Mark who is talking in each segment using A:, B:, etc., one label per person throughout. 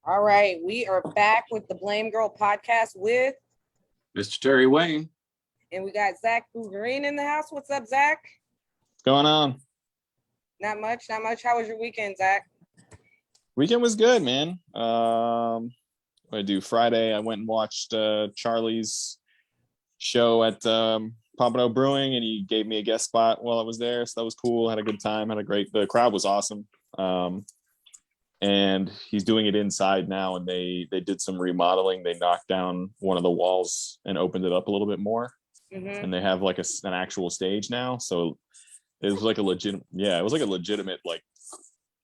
A: All right, we are back with the Blamegirl podcast with
B: Mr. Terry Wayne.
A: And we got Zach Bugarin in the house. What's up, Zach?
C: What's going on?
A: Not much. How was your weekend, Zach?
C: Weekend was good, man. What I do Friday, I went and watched Charlie's show at Pompano Brewing, and he gave me a guest spot while I was there, so that was cool. Had a good time. The crowd was awesome. And he's doing it inside now, and they did some remodeling. They knocked down one of the walls and opened it up a little bit more. Mm-hmm. And they have like an actual stage now, so it was like a legitimate like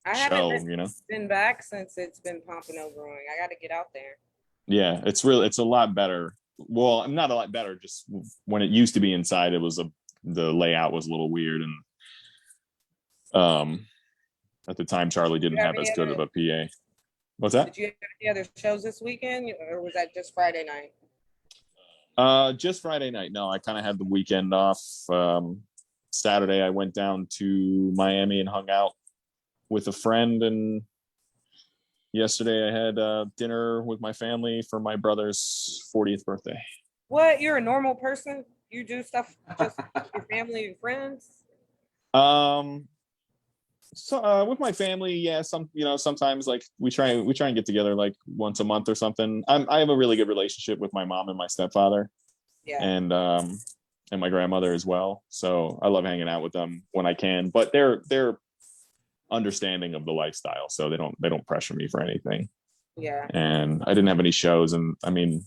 A: I
C: show.
A: Haven't been back since it's been Pompano Brewing. I got to get out there.
C: Yeah, it's a lot better. Well, not a lot better. Just when it used to be inside, the layout was a little weird, and at the time, Charlie didn't have as good of a PA. What's that?
A: Did you have any other shows this weekend, or was that just Friday night?
C: Just Friday night. No, I kind of had the weekend off. Saturday, I went down to Miami and hung out with a friend, and yesterday I had dinner with my family for my brother's 40th birthday.
A: What? You're a normal person? You do stuff just with your family and friends?
C: So with my family, yeah, sometimes like we try and get together like once a month or something. I have a really good relationship with my mom and my stepfather, and my grandmother as well. So I love hanging out with them when I can. But they're understanding of the lifestyle, so they don't pressure me for anything.
A: Yeah.
C: And I didn't have any shows, and I mean,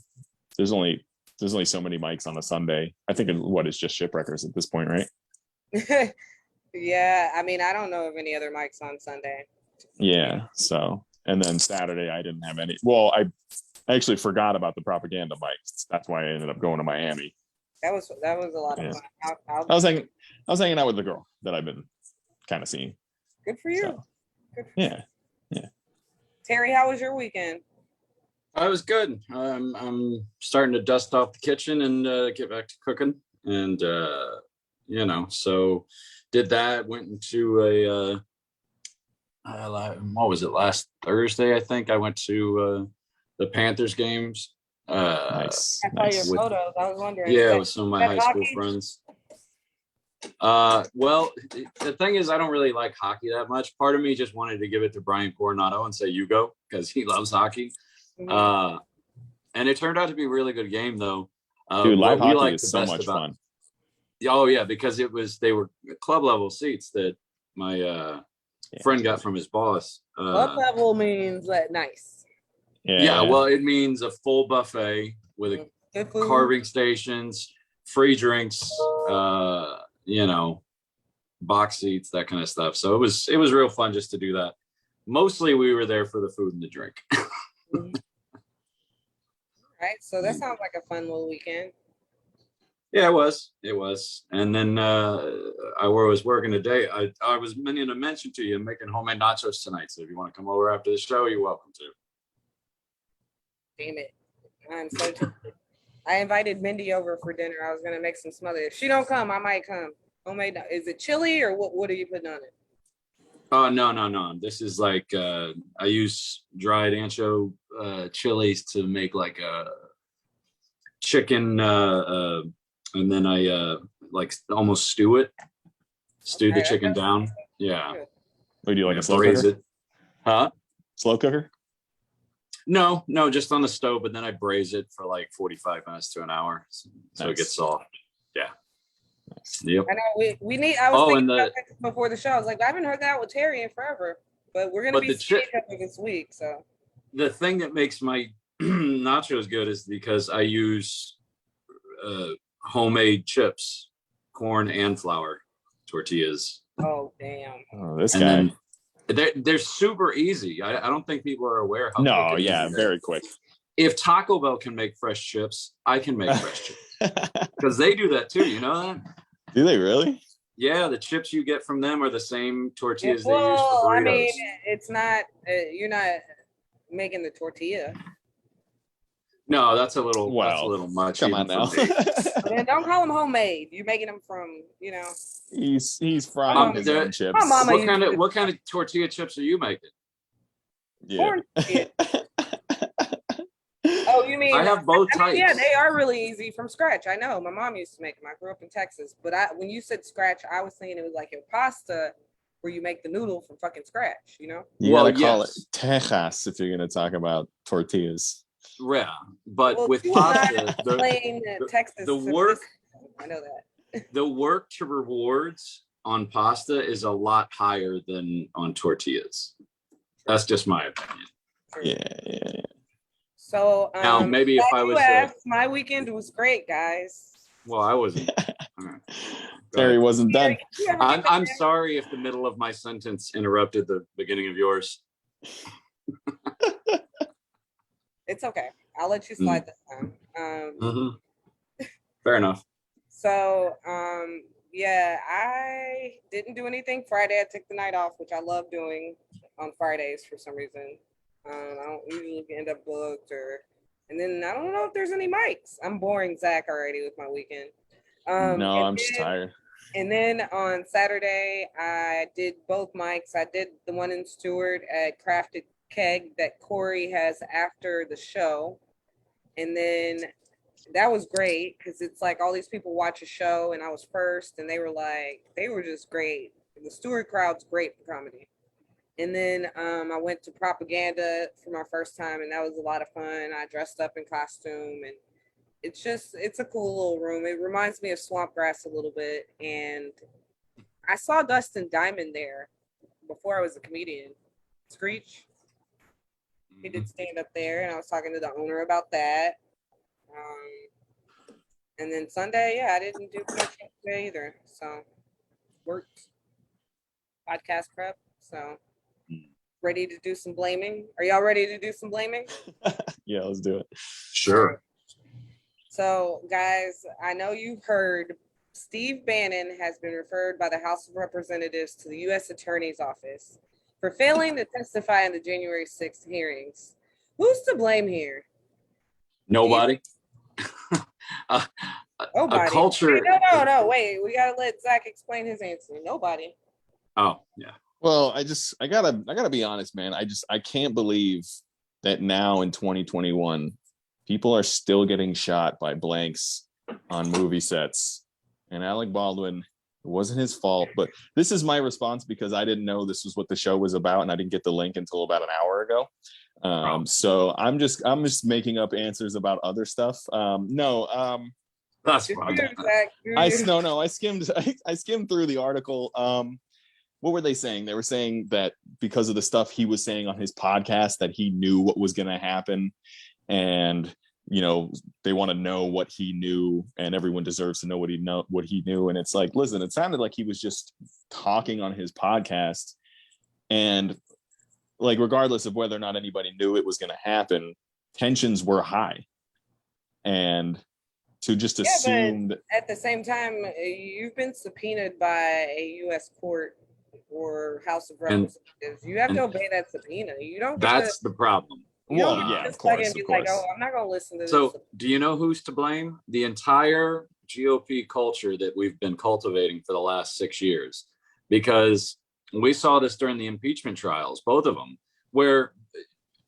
C: there's only so many mics on a Sunday. I think it's just Shipwreckers at this point, right?
A: Yeah, I mean, I don't know of any other mics on Sunday.
C: Yeah, so, and then Saturday I didn't have any. Well, I actually forgot about the propaganda mics. That's why I ended up going to Miami.
A: That was a lot of fun.
C: I was hanging out with the girl that I've been kind of seeing.
A: Good for you.
C: So,
A: good for
C: yeah.
A: Terry, how was your weekend?
B: I was good. I'm starting to dust off the kitchen and get back to cooking, and so did that. Went into what was it, last Thursday? I think I went to the Panthers games.
C: Nice.
A: I saw your photos. I was wondering.
B: Yeah, with some of my high school friends. Well, the thing is, I don't really like hockey that much. Part of me just wanted to give it to Brian Coronado and say, you go, because he loves hockey. Mm-hmm. And it turned out to be a really good game, though.
C: Dude, live hockey is so much fun.
B: Oh yeah, because they were club level seats that my friend got from his boss.
A: Club level means nice.
B: Yeah, well, it means a full buffet with carving stations, free drinks, box seats, that kind of stuff. So it was real fun just to do that. Mostly we were there for the food and the drink.
A: All right, so that sounds like a fun little weekend.
B: Yeah, it was. And then I was working today. I was meaning to mention to you, I'm making homemade nachos tonight. So if you want to come over after the show, you're welcome to.
A: Damn it. I'm so tempted. I invited Mindy over for dinner. I was going to make some smothered. If she don't come, I might come. Homemade. Is it chili or what are you putting on it?
B: Oh, no. This is like, I use dried ancho chilies to make like a chicken, and then I like almost stew the chicken down. Yeah.
C: What do you like, a slow cooker?
B: It. Huh?
C: Slow cooker?
B: No, just on the stove, but then I braise it for like 45 minutes to an hour, so nice. It gets soft. Yeah.
C: Nice.
B: Yep.
A: I know we need. I was thinking about this before the show. I was like, I haven't heard that with Terry in forever, but we're gonna be seeing each other this week. So
B: the thing that makes my nachos good is because I use homemade chips, corn and flour tortillas.
A: Oh damn!
C: Oh, this guy.
B: They're super easy. I don't think people are aware how.
C: No, yeah, very quick.
B: If Taco Bell can make fresh chips, I can make fresh chips, because they do that too. You know that?
C: Do they really?
B: Yeah, the chips you get from them are the same tortillas they use for burritos.
A: I mean, it's not. You're not making the tortilla.
B: No, that's a little much.
C: Come on now.
A: Then don't call them homemade. You're making them from,
C: He's frying his own chips.
B: What kind of tortilla chips are you making?
C: Yeah.
A: you mean?
B: I have both
A: I mean,
B: types.
A: yeah, they are really easy from scratch. I know. My mom used to make them. I grew up in Texas. But when you said scratch, I was thinking it was like your pasta where you make the noodle from fucking scratch, you know?
C: You
B: Well,
C: gotta call
B: yes.
C: it tejas if you're gonna talk about tortillas.
B: Yeah, but
A: Well,
B: with
A: you and I
B: pasta,
A: explain Texas.
B: the work,
A: I know that.
B: the work to rewards on pasta is a lot higher than on tortillas. That's just my opinion.
C: Yeah.
A: So
B: Now, maybe if I was,
A: my weekend was great, guys.
B: well, I wasn't.
C: Terry wasn't done.
B: I'm sorry if the middle of my sentence interrupted the beginning of yours.
A: It's okay. I'll let you slide this time.
B: Fair enough.
A: So, yeah, I didn't do anything Friday. I took the night off, which I love doing on Fridays for some reason. I don't usually end up booked and then I don't know if there's any mics. I'm boring Zach already with my weekend.
C: No, I'm just tired.
A: And then on Saturday, I did both mics. I did the one in Stewart at Crafted Keg that Corey has after the show. And then that was great because it's like all these people watch a show and I was first and they were just great. The Stewart crowd's great for comedy. And then I went to Propaganda for my first time and that was a lot of fun. I dressed up in costume and it's a cool little room. It reminds me of Swampgrass a little bit. And I saw Dustin Diamond there before I was a comedian. Screech. He did stand up there and I was talking to the owner about that. And then Sunday, yeah, I didn't do much yesterday either. So worked, podcast prep. So ready to do some blaming. Are y'all ready to do some blaming?
C: Yeah, let's do it.
B: Sure.
A: So guys, I know you've heard Steve Bannon has been referred by the House of Representatives to the U.S. Attorney's Office for failing to testify in the January 6th hearings. Who's to blame here?
B: Nobody.
A: Nobody.
B: A culture.
A: No. Wait, we gotta let Zach explain his answer. Nobody.
B: Oh, yeah.
C: Well, I gotta be honest, man. I can't believe that now in 2021, people are still getting shot by blanks on movie sets. And Alec Baldwin, it wasn't his fault, but this is my response because I didn't know this was what the show was about, and I didn't get the link until about an hour ago. So I'm just making up answers about other stuff.
B: That's fine.
C: I skimmed through the article. What were they saying? They were saying that because of the stuff he was saying on his podcast, that he knew what was going to happen, and they want to know what he knew, and everyone deserves to know what he knew. And it's like, listen, it sounded like he was just talking on his podcast, and like regardless of whether or not anybody knew it was going to happen, tensions were high, and to just assume that
A: at the same time, you've been subpoenaed by a U.S. court or House of Representatives. You have to obey that subpoena. You don't.
B: That's the problem.
C: Well, yeah, of course.
A: Like, oh, I'm not going to listen to this.
B: So, do you know who's to blame? The entire GOP culture that we've been cultivating for the last 6 years, because we saw this during the impeachment trials, both of them, where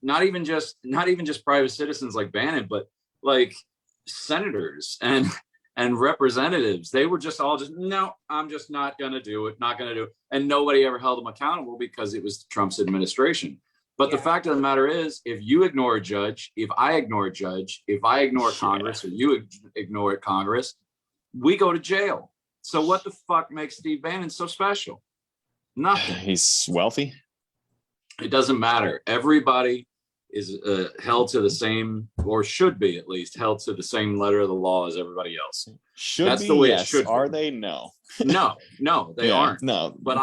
B: not even just private citizens like Bannon, but like senators and representatives, they were just all no, I'm just not going to do it, and nobody ever held them accountable because it was Trump's administration. But the fact of the matter is, if you ignore a judge, if I ignore a judge, if I ignore Congress, or you ignore Congress, we go to jail. So what the fuck makes Steve Bannon so special? Nothing.
C: He's wealthy.
B: It doesn't matter. Everybody is held to the same, or should be at least, held to the same letter of the law as everybody else.
C: That's the way it should be. Are they? No. No, they aren't. No. But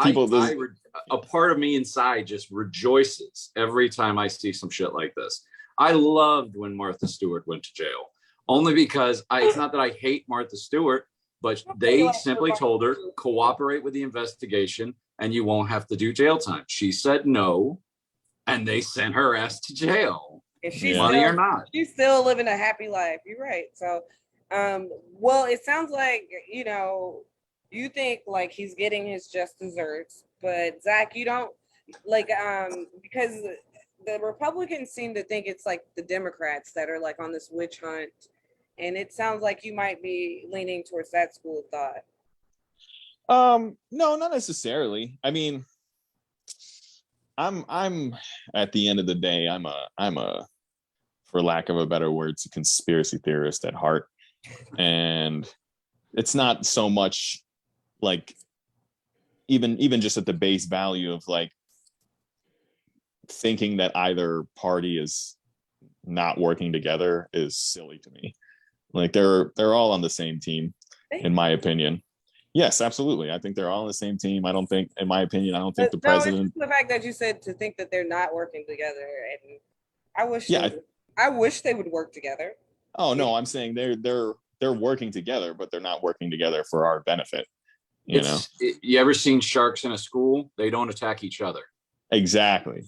C: a part of me inside just rejoices every time I see some shit like this. I loved when Martha Stewart went to jail, only because it's not that I hate Martha Stewart, but they simply told her, cooperate with the investigation and you won't have to do jail time. She said no, and they sent her ass to jail. Money or not.
A: She's still living a happy life. You're right. So, well, it sounds like, you think like he's getting his just desserts, but Zach, you don't like, because the Republicans seem to think it's like the Democrats that are like on this witch hunt, and it sounds like you might be leaning towards that school of thought.
C: No, not necessarily. I mean, I'm at the end of the day, I'm a for lack of a better word, it's a conspiracy theorist at heart. And it's not so much like even just at the base value of like thinking that either party is not working together is silly to me. Like they're all on the same team, in my opinion. Yes, absolutely. I think they're all on the same team. I don't think, in my opinion, I don't think the president.
A: It's the fact that you said to think that they're not working together, and I wish.
C: Yeah,
A: I wish they would work together.
C: Oh no, I'm saying they're working together, but they're not working together for our benefit. You
B: ever seen sharks in a school? They don't attack each other.
C: Exactly.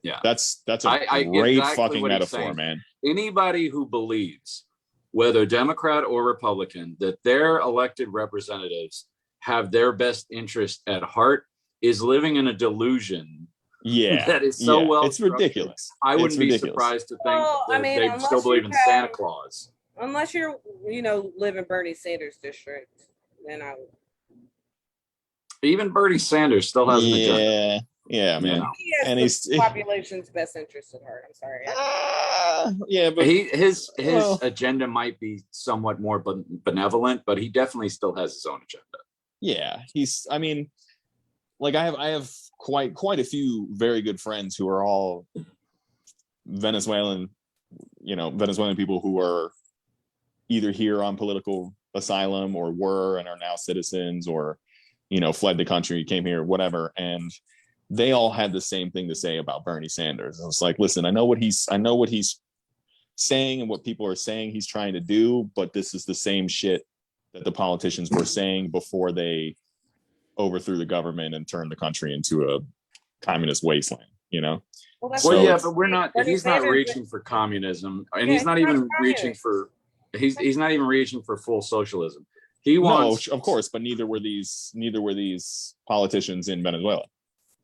C: Yeah, that's a great exactly fucking metaphor, man.
B: Anybody who believes, whether Democrat or Republican, that their elected representatives have their best interest at heart is living in a delusion.
C: Yeah,
B: that is so well.
C: It's ridiculous.
B: I wouldn't be surprised to think that they still believe in Santa Claus.
A: Unless you're, live in Bernie Sanders' district, then I would.
B: Even Bernie Sanders still has an agenda.
C: Yeah, man.
A: He has the population's best interest at heart. I'm sorry.
C: Yeah, but
B: his agenda might be somewhat more benevolent, but he definitely still has his own agenda.
C: Yeah, I have quite a few very good friends who are all Venezuelan people who are either here on political asylum or were and are now citizens or, fled the country, came here, whatever. And they all had the same thing to say about Bernie Sanders. I was like, listen, I know what he's saying and what people are saying he's trying to do, but this is the same shit that the politicians were saying before they overthrew the government and turned the country into a communist wasteland,
B: but we're not. He's not reaching for communism, and he's not even reaching for. He's not even reaching for full socialism. He wants,
C: of course, but neither were these politicians in Venezuela.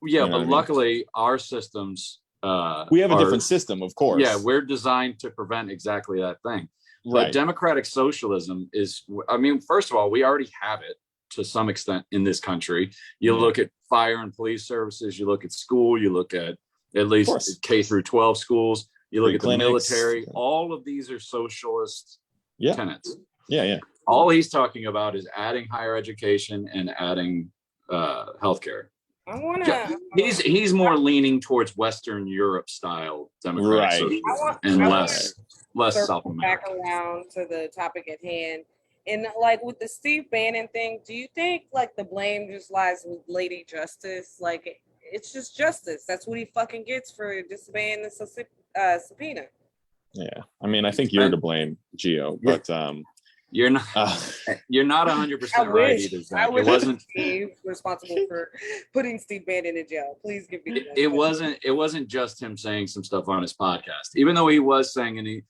B: Yeah, but luckily our systems.
C: We have a different system, of course.
B: Yeah, we're designed to prevent exactly that thing.
C: Right.
B: But democratic socialism is. First of all, we already have it to some extent in this country. You look at fire and police services, you look at school, you look at least K through 12 schools, you look at the military. All of these are socialist tenets.
C: Yeah.
B: All he's talking about is adding higher education and adding healthcare. He's more leaning towards Western Europe style democratic socialism and less South America.
A: Back around to the topic at hand. And like with the Steve Bannon thing, do you think like the blame just lies with Lady Justice? Like it's just justice. That's what he fucking gets for disobeying the subpoena.
C: Yeah, I think you're to blame, Gio, but
B: you're not 100% right either.
A: Zach. It wasn't Steve responsible for putting Steve Bannon in jail. Please give me
B: it wasn't just him saying some stuff on his podcast, even though he was saying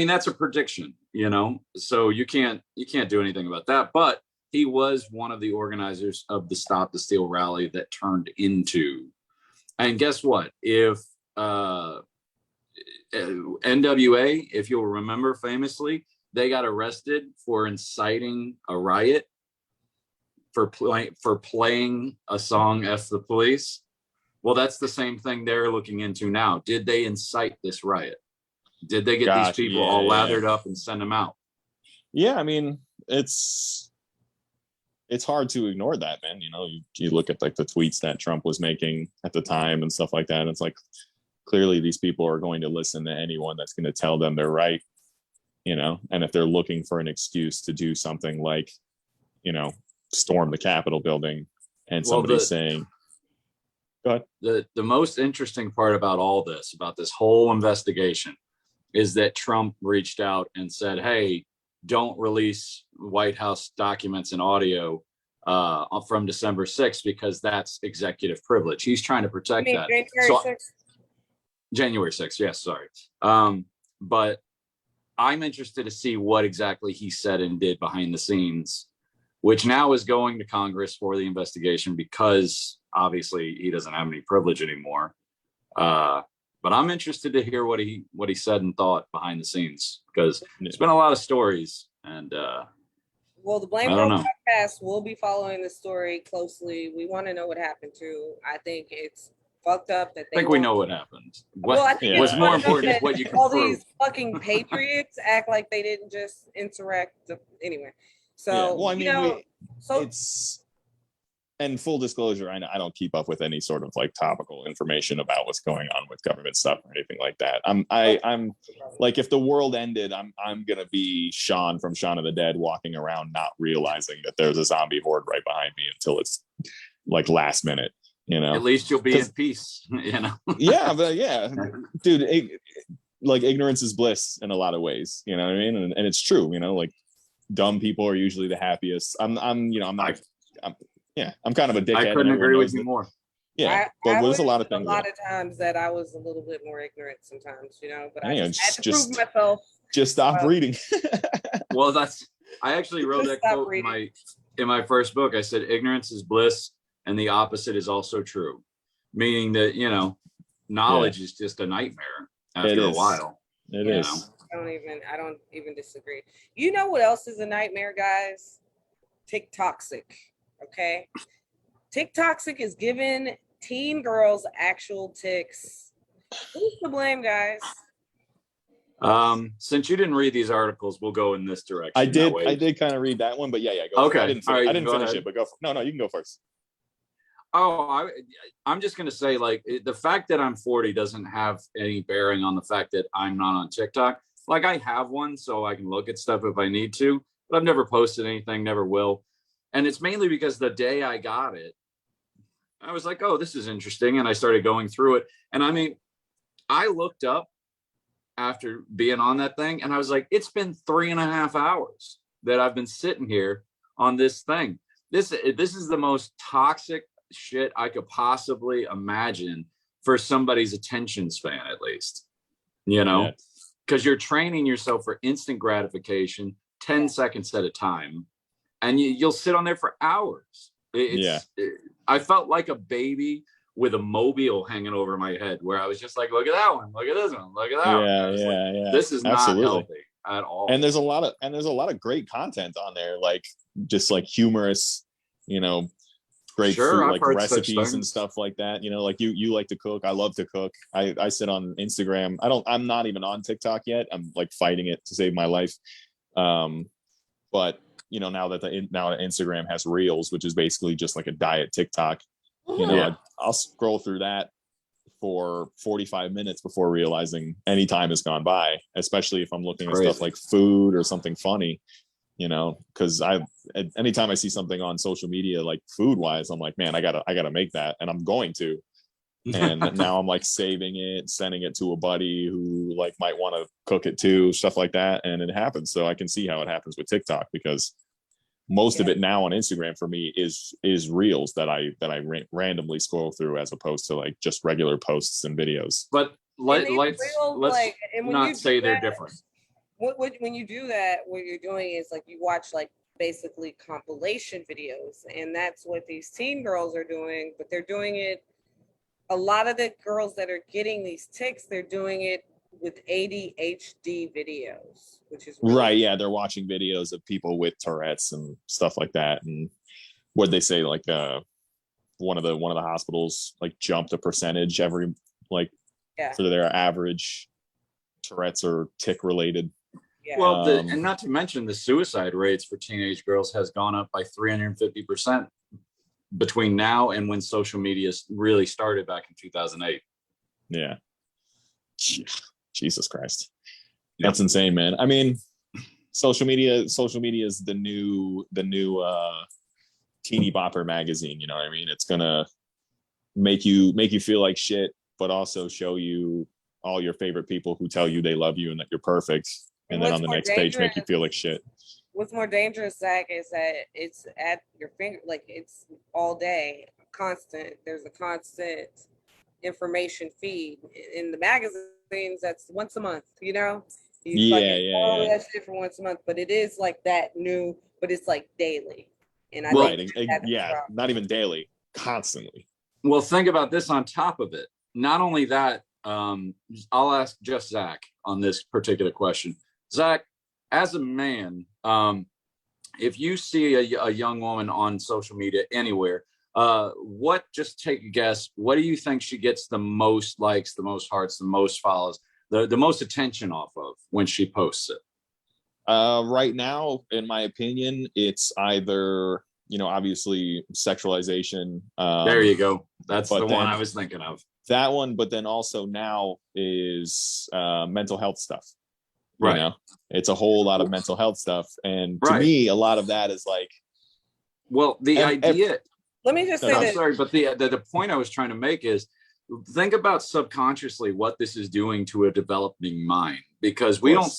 B: that's a prediction, so you can't do anything about that. But he was one of the organizers of the Stop the Steal rally that turned into, and guess what? If NWA, if you'll remember famously, they got arrested for inciting a riot for playing a song "F the Police." Well, that's the same thing they're looking into now. Did they incite this riot? Did they get these people all lathered up and send them out?
C: Yeah, it's hard to ignore that, man. You look at like the tweets that Trump was making at the time and stuff like that. And it's like, clearly these people are going to listen to anyone that's going to tell them they're right, and if they're looking for an excuse to do something like, storm the Capitol building and somebody's saying, go ahead.
B: The most interesting part about all this, about this whole investigation, is that Trump reached out and said, hey, don't release White House documents and audio from December 6th because that's executive privilege. He's trying to protect that. January 6th, yes, sorry. But I'm interested to see what exactly he said and did behind the scenes, which now is going to Congress for the investigation because obviously he doesn't have any privilege anymore. But I'm interested to hear what he said and thought behind the scenes, because there's been a lot of stories, and
A: well, the Blamegirl podcast will be following the story closely. We want to know what happened too. I think it's fucked up that
B: I think we know what happened.
A: Well, I think
B: what's more important is what you can
A: all
B: prove.
A: these fucking patriots act like they didn't just interact. Anyway, so
C: well, I mean,
A: so
C: it's. And full disclosure, I don't keep up with any sort of like topical information about what's going on with government stuff or anything like that. I'm like, if the world ended, I'm gonna be Sean from Shaun of the Dead, walking around not realizing that there's a zombie horde right behind me until it's like last minute. You know,
B: at least you'll be in peace. You know.
C: Yeah, but yeah, dude, like ignorance is bliss in a lot of ways. You know what I mean? And it's true. You know, like dumb people are usually the happiest. I'm kind of a dickhead.
B: I couldn't agree with you more.
C: Yeah, but there's a lot of things.
A: A lot of times that I was a little bit more ignorant sometimes, you know. But I just had to
C: just
A: prove myself.
C: Just stop reading.
B: Well, I actually wrote that quote in my first book. I said, "Ignorance is bliss, and the opposite is also true," meaning that, you know, knowledge is just a nightmare after a while.
C: It is.
A: I don't even disagree. You know what else is a nightmare, guys? TikToxic. Okay, TikToxic is giving teen girls actual tics. Who's to blame, guys?
B: Since you didn't read these articles, we'll go in this direction.
C: I did kind of read that one, but yeah, go.
B: Okay,
C: I didn't finish it, but go. No, you can go first.
B: Oh, I'm just gonna say, like, the fact that I'm 40 doesn't have any bearing on the fact that I'm not on TikTok. Like, I have one, so I can look at stuff if I need to, but I've never posted anything, never will. And it's mainly because the day I got it, I was like, oh, this is interesting. And I started going through it. And I mean, I looked up after being on that thing, and I was like, it's been 3.5 hours that I've been sitting here on this thing. This is the most toxic shit I could possibly imagine for somebody's attention span, at least, you know, because you're training yourself for instant gratification, 10 seconds at a time. And you'll sit on there for hours. I felt like a baby with a mobile hanging over my head, where I was just like, look at that one, look at this one, look at that one. Yeah. This is not healthy at all.
C: And there's a lot of great content on there, like just like humorous, you know, great food, like recipes and stuff like that. You know, like you like to cook. I love to cook. I sit on Instagram. I'm not even on TikTok yet. I'm like fighting it to save my life. But you know, now that Instagram has Reels, which is basically just like a diet TikTok, you know, I'll scroll through that for 45 minutes before realizing any time has gone by, especially if I'm looking at stuff like food or something funny, you know, because anytime I see something on social media, like food wise, I'm like, man, I gotta make that. And I'm going to. And now I'm like saving it, sending it to a buddy who like might want to cook it too, stuff like that. And it happens. So I can see how it happens with TikTok, because most of it now on Instagram for me is reels that I randomly scroll through, as opposed to like just regular posts and videos.
B: But let's not say they're different.
A: When you do that, what you're doing is like you watch like basically compilation videos, and that's what these teen girls are doing. But they're doing it. A lot of the girls that are getting these tics, they're doing it with ADHD videos, which is really
C: right. Yeah, they're watching videos of people with Tourette's and stuff like that. And what they say, like one of the hospitals like jumped a percentage every for their average Tourette's or tic related.
B: Yeah. Well, and not to mention the suicide rates for teenage girls has gone up by 350%. Between now and when social media really started back in 2008.
C: Yeah. Jesus Christ. That's insane, man. I mean, social media is the new teeny bopper magazine, you know what I mean? It's gonna make you feel like shit, but also show you all your favorite people who tell you they love you and that you're perfect. And then on the next page make you feel like shit.
A: What's more dangerous, Zach, is that it's at your finger, like it's all day, constant. There's a constant information feed. In the magazines, that's once a month, you know? All that shit for once a month, but it is like that new, but it's like daily. And I think
C: not even daily, constantly.
B: Well, think about this on top of it. Not only that, I'll ask just Zach on this particular question. Zach, as a man, if you see a young woman on social media anywhere, just take a guess. What do you think she gets the most likes, the most hearts, the most follows, the most attention off of when she posts it?
C: Right now, in my opinion, it's either, obviously sexualization.
B: There you go. That's the one I was thinking of.
C: That one, but then also now is mental health stuff.
B: Right.
C: It's a whole lot of mental health stuff. And to me, a lot of that is like,
B: well, the idea.
A: Let me just say
B: I'm sorry, but the point I was trying to make is, think about subconsciously what this is doing to a developing mind, because we don't,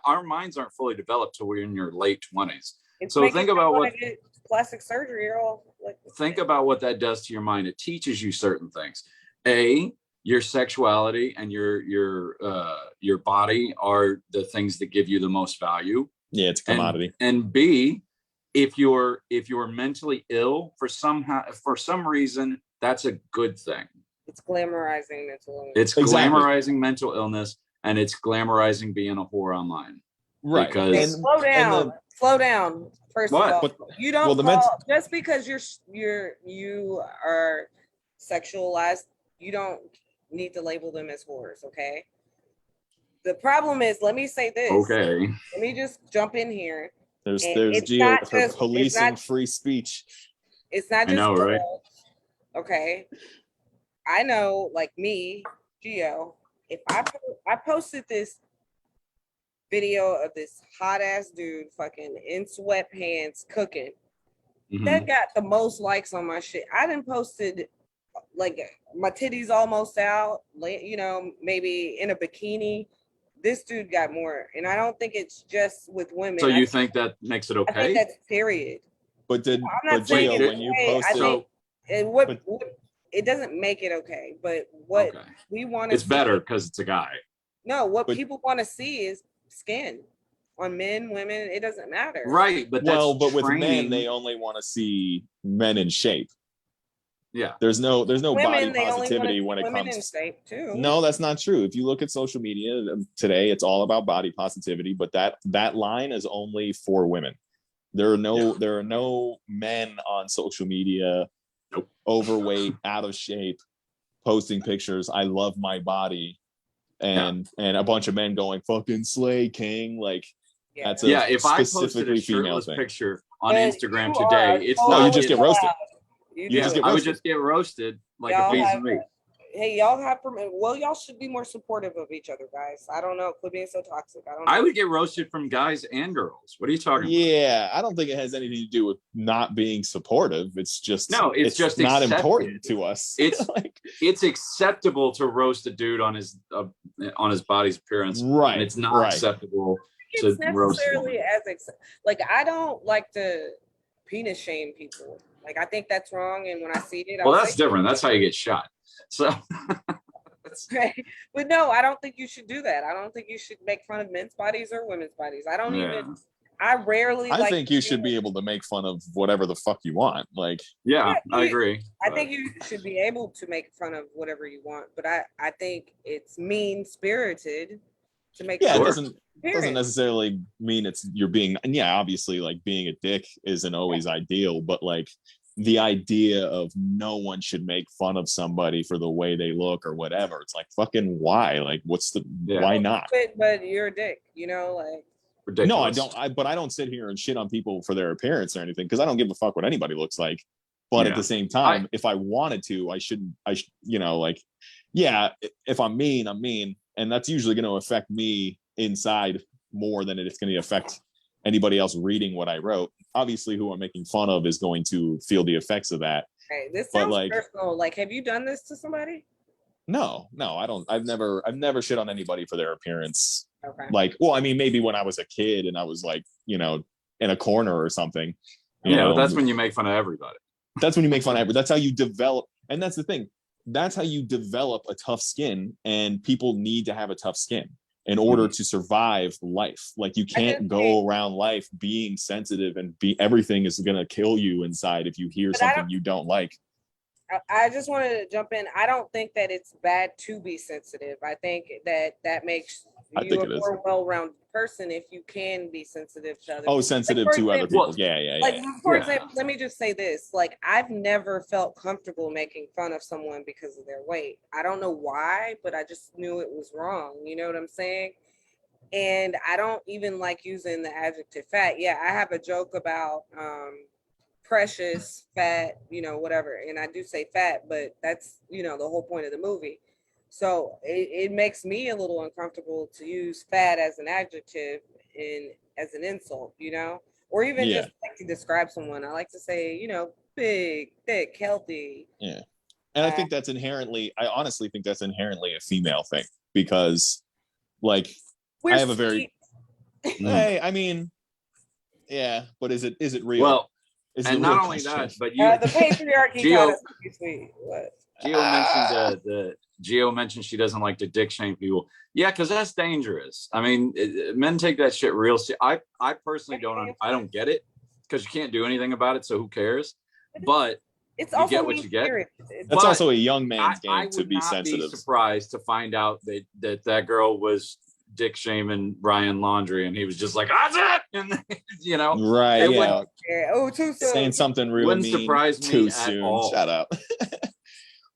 B: our minds aren't fully developed till we're in your late 20s. So think about what
A: plastic surgery or all.
B: Think about what that does to your mind. It teaches you certain things. Your sexuality and your body are the things that give you the most value.
C: Yeah, it's a commodity.
B: And B, if you're mentally ill for some reason, that's a good thing.
A: It's glamorizing mental illness.
B: It's glamorizing mental illness, and it's glamorizing being a whore online.
C: Right.
B: Because
A: slow down. First of all, you don't just because you are sexualized, you don't need to label them as whores, okay? The problem is, let me say this.
B: Okay.
A: Let me just jump in here.
C: There's Gio for policing free speech.
A: It's not just
B: right?
A: Okay. I know, like me, Gio, if I posted this video of this hot ass dude fucking in sweatpants cooking, that got the most likes on my shit. I done posted like my titties almost out, maybe in a bikini. This dude got more, and I don't think it's just with women.
B: So you think that makes it okay?
A: I think that's period.
C: But Gio, when you posted,
A: it doesn't make it okay. But what we want to,
B: it's better because it's a guy.
A: No, what people want to see is skin on men, women. It doesn't matter,
B: right? But
C: with men, they only want to see men in shape.
B: Yeah,
C: there's no
A: women,
C: body positivity when it comes
A: in shape too.
C: No, that's not true. If you look at social media today, it's all about body positivity, but that line is only for women. There are no men on social media, overweight, out of shape, posting pictures. I love my body, and a bunch of men going fucking slay king. Like that's
B: if I posted a shirtless picture on Instagram today, it's not.
C: You just get roasted.
B: I would just get roasted like a piece of meat.
A: Hey, y'all have y'all should be more supportive of each other, guys. I don't know. Quit being so toxic. I don't know.
B: I would get roasted from guys and girls. What are you talking about?
C: Yeah, I don't think it has anything to do with not being supportive. It's just it's just not important to us.
B: It's it's acceptable to roast a dude on his body's appearance,
C: right?
B: And it's not acceptable to roast
A: necessarily like I don't like to penis shame people. Like, I think that's wrong. And when I see it,
B: that's different. That's how you get shot. So,
A: but no, I don't think you should do that. I don't think you should make fun of men's bodies or women's bodies. I think
C: you should be able to make fun of whatever the fuck you want. Like,
B: I agree.
A: I think you should be able to make fun of whatever you want. But I think it's mean spirited to make fun of
C: it doesn't necessarily mean you're being, obviously, like, being a dick isn't always ideal, but like the idea of no one should make fun of somebody for the way they look or whatever, it's like, fucking why? Like, why not?
A: But you're a dick, like
B: ridiculous.
C: No, I don't. But I don't sit here and shit on people for their appearance or anything, because I don't give a fuck what anybody looks like. But at the same time, if I wanted to, I shouldn't. If I'm mean, I'm mean, and that's usually going to affect me inside more than it's going to affect anybody else reading what I wrote. Obviously, who I'm making fun of is going to feel the effects of that.
A: Hey, this sounds personal. Like, have you done this to somebody?
C: No, I don't. I've never shit on anybody for their appearance.
A: Okay.
C: Like, well, I mean, maybe when I was a kid and I was like, in a corner or something.
B: But that's when you make fun of everybody.
C: That's when you make fun of everybody. That's how you develop. And that's the thing. That's how you develop a tough skin. And people need to have a tough skin in order to survive life. Like, you can't go around life being sensitive and everything is going to kill you inside if you hear something you don't like.
A: I just wanted to jump in. I don't think that it's bad to be sensitive. I think that makes you a more well-rounded person if you can be sensitive to other people.
C: Sensitive to other people. Yeah.
A: Like, for example, let me just say this. Like, I've never felt comfortable making fun of someone because of their weight. I don't know why, but I just knew it was wrong. You know what I'm saying? And I don't even like using the adjective fat. Yeah, I have a joke about precious, fat, whatever. And I do say fat, but that's, the whole point of the movie. So it makes me a little uncomfortable to use fat as an adjective and as an insult, or even just like to describe someone. I like to say, big, thick, healthy.
C: Yeah. And I think I honestly think that's inherently a female thing, because like I have a very, hey, I mean, yeah, but is it real?
B: Well, and not only that, but
A: the patriarchy taught us to be sweet. What?
B: Gio mentioned she doesn't like to dick shame people. Yeah, because that's dangerous. I mean, men take that shit real serious. I personally don't get it, because you can't do anything about it, so who cares? But
A: it's also
B: get what you get.
C: That's also a young man's game to be sensitive. I would
B: not be surprised to find out that girl was dick shaming Brian Laundrie, and he was just like, "That's it," and
C: right? Yeah.
A: Oh, too soon.
C: Saying something really
B: wouldn't surprise me
C: too
B: at
C: soon.
B: all.
C: Shut up.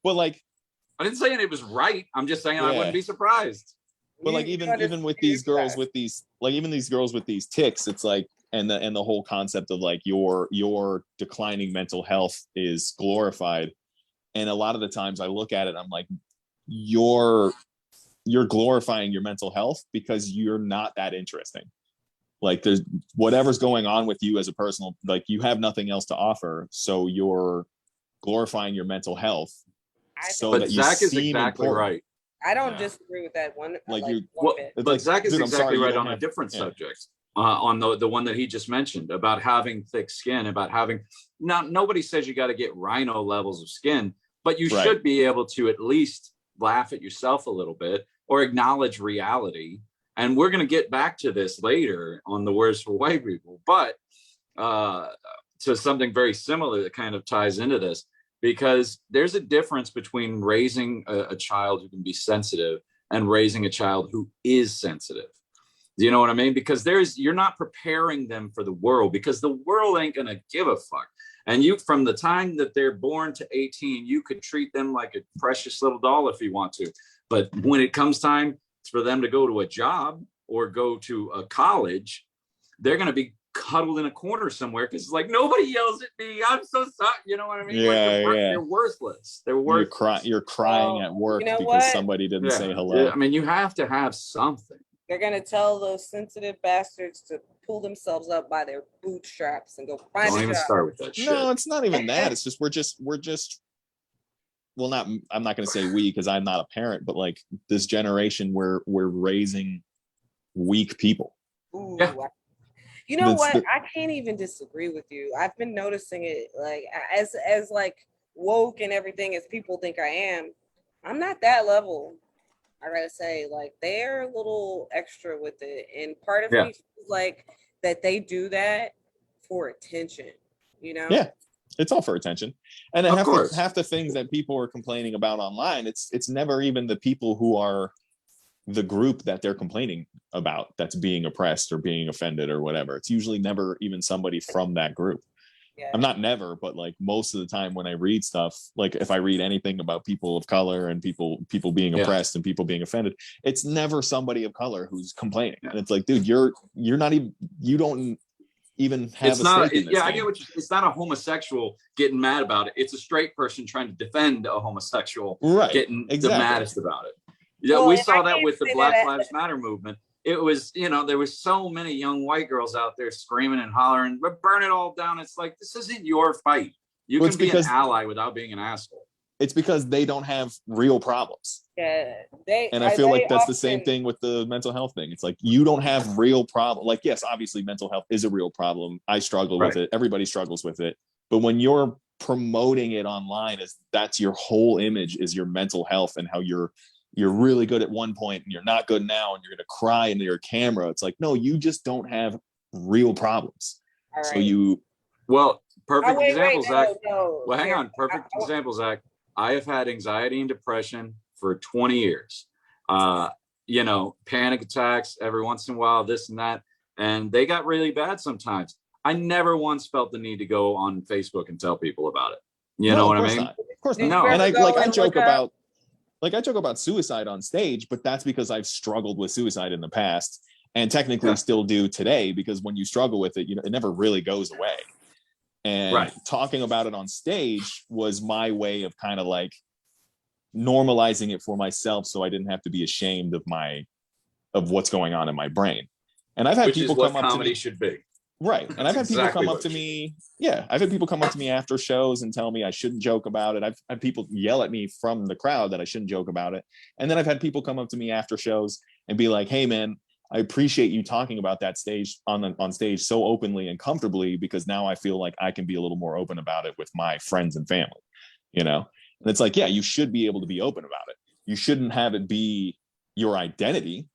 C: But like,
B: I didn't say it was right. I'm just saying I wouldn't be surprised.
C: But like, even with these girls with these, like, even these girls with these tics, it's like, and the whole concept of like your declining mental health is glorified. And a lot of the times I look at it, I'm like, you're glorifying your mental health because you're not that interesting. Like, there's whatever's going on with you as a personal, like, you have nothing else to offer, so you're glorifying your mental health.
B: But Zach is exactly right.
A: I don't disagree with that one.
B: But Zach is exactly right on a different subject. On the one that he just mentioned about having thick skin, about having, now nobody says you got to get rhino levels of skin, but you should be able to at least laugh at yourself a little bit or acknowledge reality. And we're going to get back to this later on the words for white people, but to something very similar that kind of ties into this, because there's a difference between raising a child who can be sensitive and raising a child who is sensitive. Do you know what I mean? Because you're not preparing them for the world, because the world ain't going to give a fuck. And from the time that they're born to 18, you could treat them like a precious little doll if you want to. But when it comes time for them to go to a job or go to a college, they're going to be cuddled in a corner somewhere because it's like, nobody yells at me, I'm so sorry. You know what I mean?
C: Yeah,
B: they're worthless. They're worthless.
C: You're crying at work because somebody didn't say hello.
B: Yeah, I mean, you have to have something.
A: They're going to tell those sensitive bastards to pull themselves up by their bootstraps and go find a job.
B: Don't even start with that shit.
C: No, it's not even that. It's just, we're just, well, I'm not going to say we, because I'm not a parent, but like this generation, we're raising weak people.
A: Ooh, yeah. You know what? I can't even disagree with you. I've been noticing it, like, as like woke and everything as people think I am. I'm not that level. I gotta say, like, they're a little extra with it, and part of me feels like that they do that for attention.
C: Yeah, it's all for attention. And half the things that people are complaining about online, it's never even the people who are the group that they're complaining about that's being oppressed or being offended or whatever. It's usually never even somebody from that group. Yeah. I'm not never, but like most of the time when I read stuff, like if I read anything about people of color and people being oppressed and people being offended, it's never somebody of color who's complaining. Yeah. And it's like, dude, you're not even, you don't even have
B: it's
C: a
B: not,
C: stake in this
B: I get what it's not a homosexual getting mad about it. It's a straight person trying to defend a homosexual getting the maddest about it. Yeah, we saw that with the Black Lives Matter movement. It was, there was so many young white girls out there screaming and hollering, but burn it all down. It's like, this isn't your fight. You can be an ally without being an asshole.
C: It's because they don't have real problems.
A: Yeah,
C: I feel like that's the same thing with the mental health thing. It's like, you don't have real problem. Like, yes, obviously mental health is a real problem. I struggle with it. Everybody struggles with it. But when you're promoting it online, that's your whole image, is your mental health and how you're really good at one point and you're not good now and you're going to cry into your camera. It's like, no, you just don't have real problems.
A: Right.
C: So
B: Perfect example, Zach.
A: no.
B: Well, hang on. Perfect example, Zach. I have had anxiety and depression for 20 years. You know, panic attacks every once in a while, this and that. And they got really bad sometimes. I never once felt the need to go on Facebook and tell people about it. You know what I mean?
C: Of course not.
B: No.
C: And I joke about suicide on stage, but that's because I've struggled with suicide in the past and technically still do today, because when you struggle with it, you know, it never really goes away. And talking about it on stage was my way of kind of like normalizing it for myself, so I didn't have to be ashamed of what's going on in my brain. And I've had people come up to me.
B: Should be.
C: Right. And I've had people come up to me. Yeah. I've had people come up to me after shows and tell me I shouldn't joke about it. I've had people yell at me from the crowd that I shouldn't joke about it. And then I've had people come up to me after shows and be like, hey man, I appreciate you talking about that stage on stage so openly and comfortably, because now I feel like I can be a little more open about it with my friends and family, you know? And it's like, yeah, you should be able to be open about it. You shouldn't have it be your identity,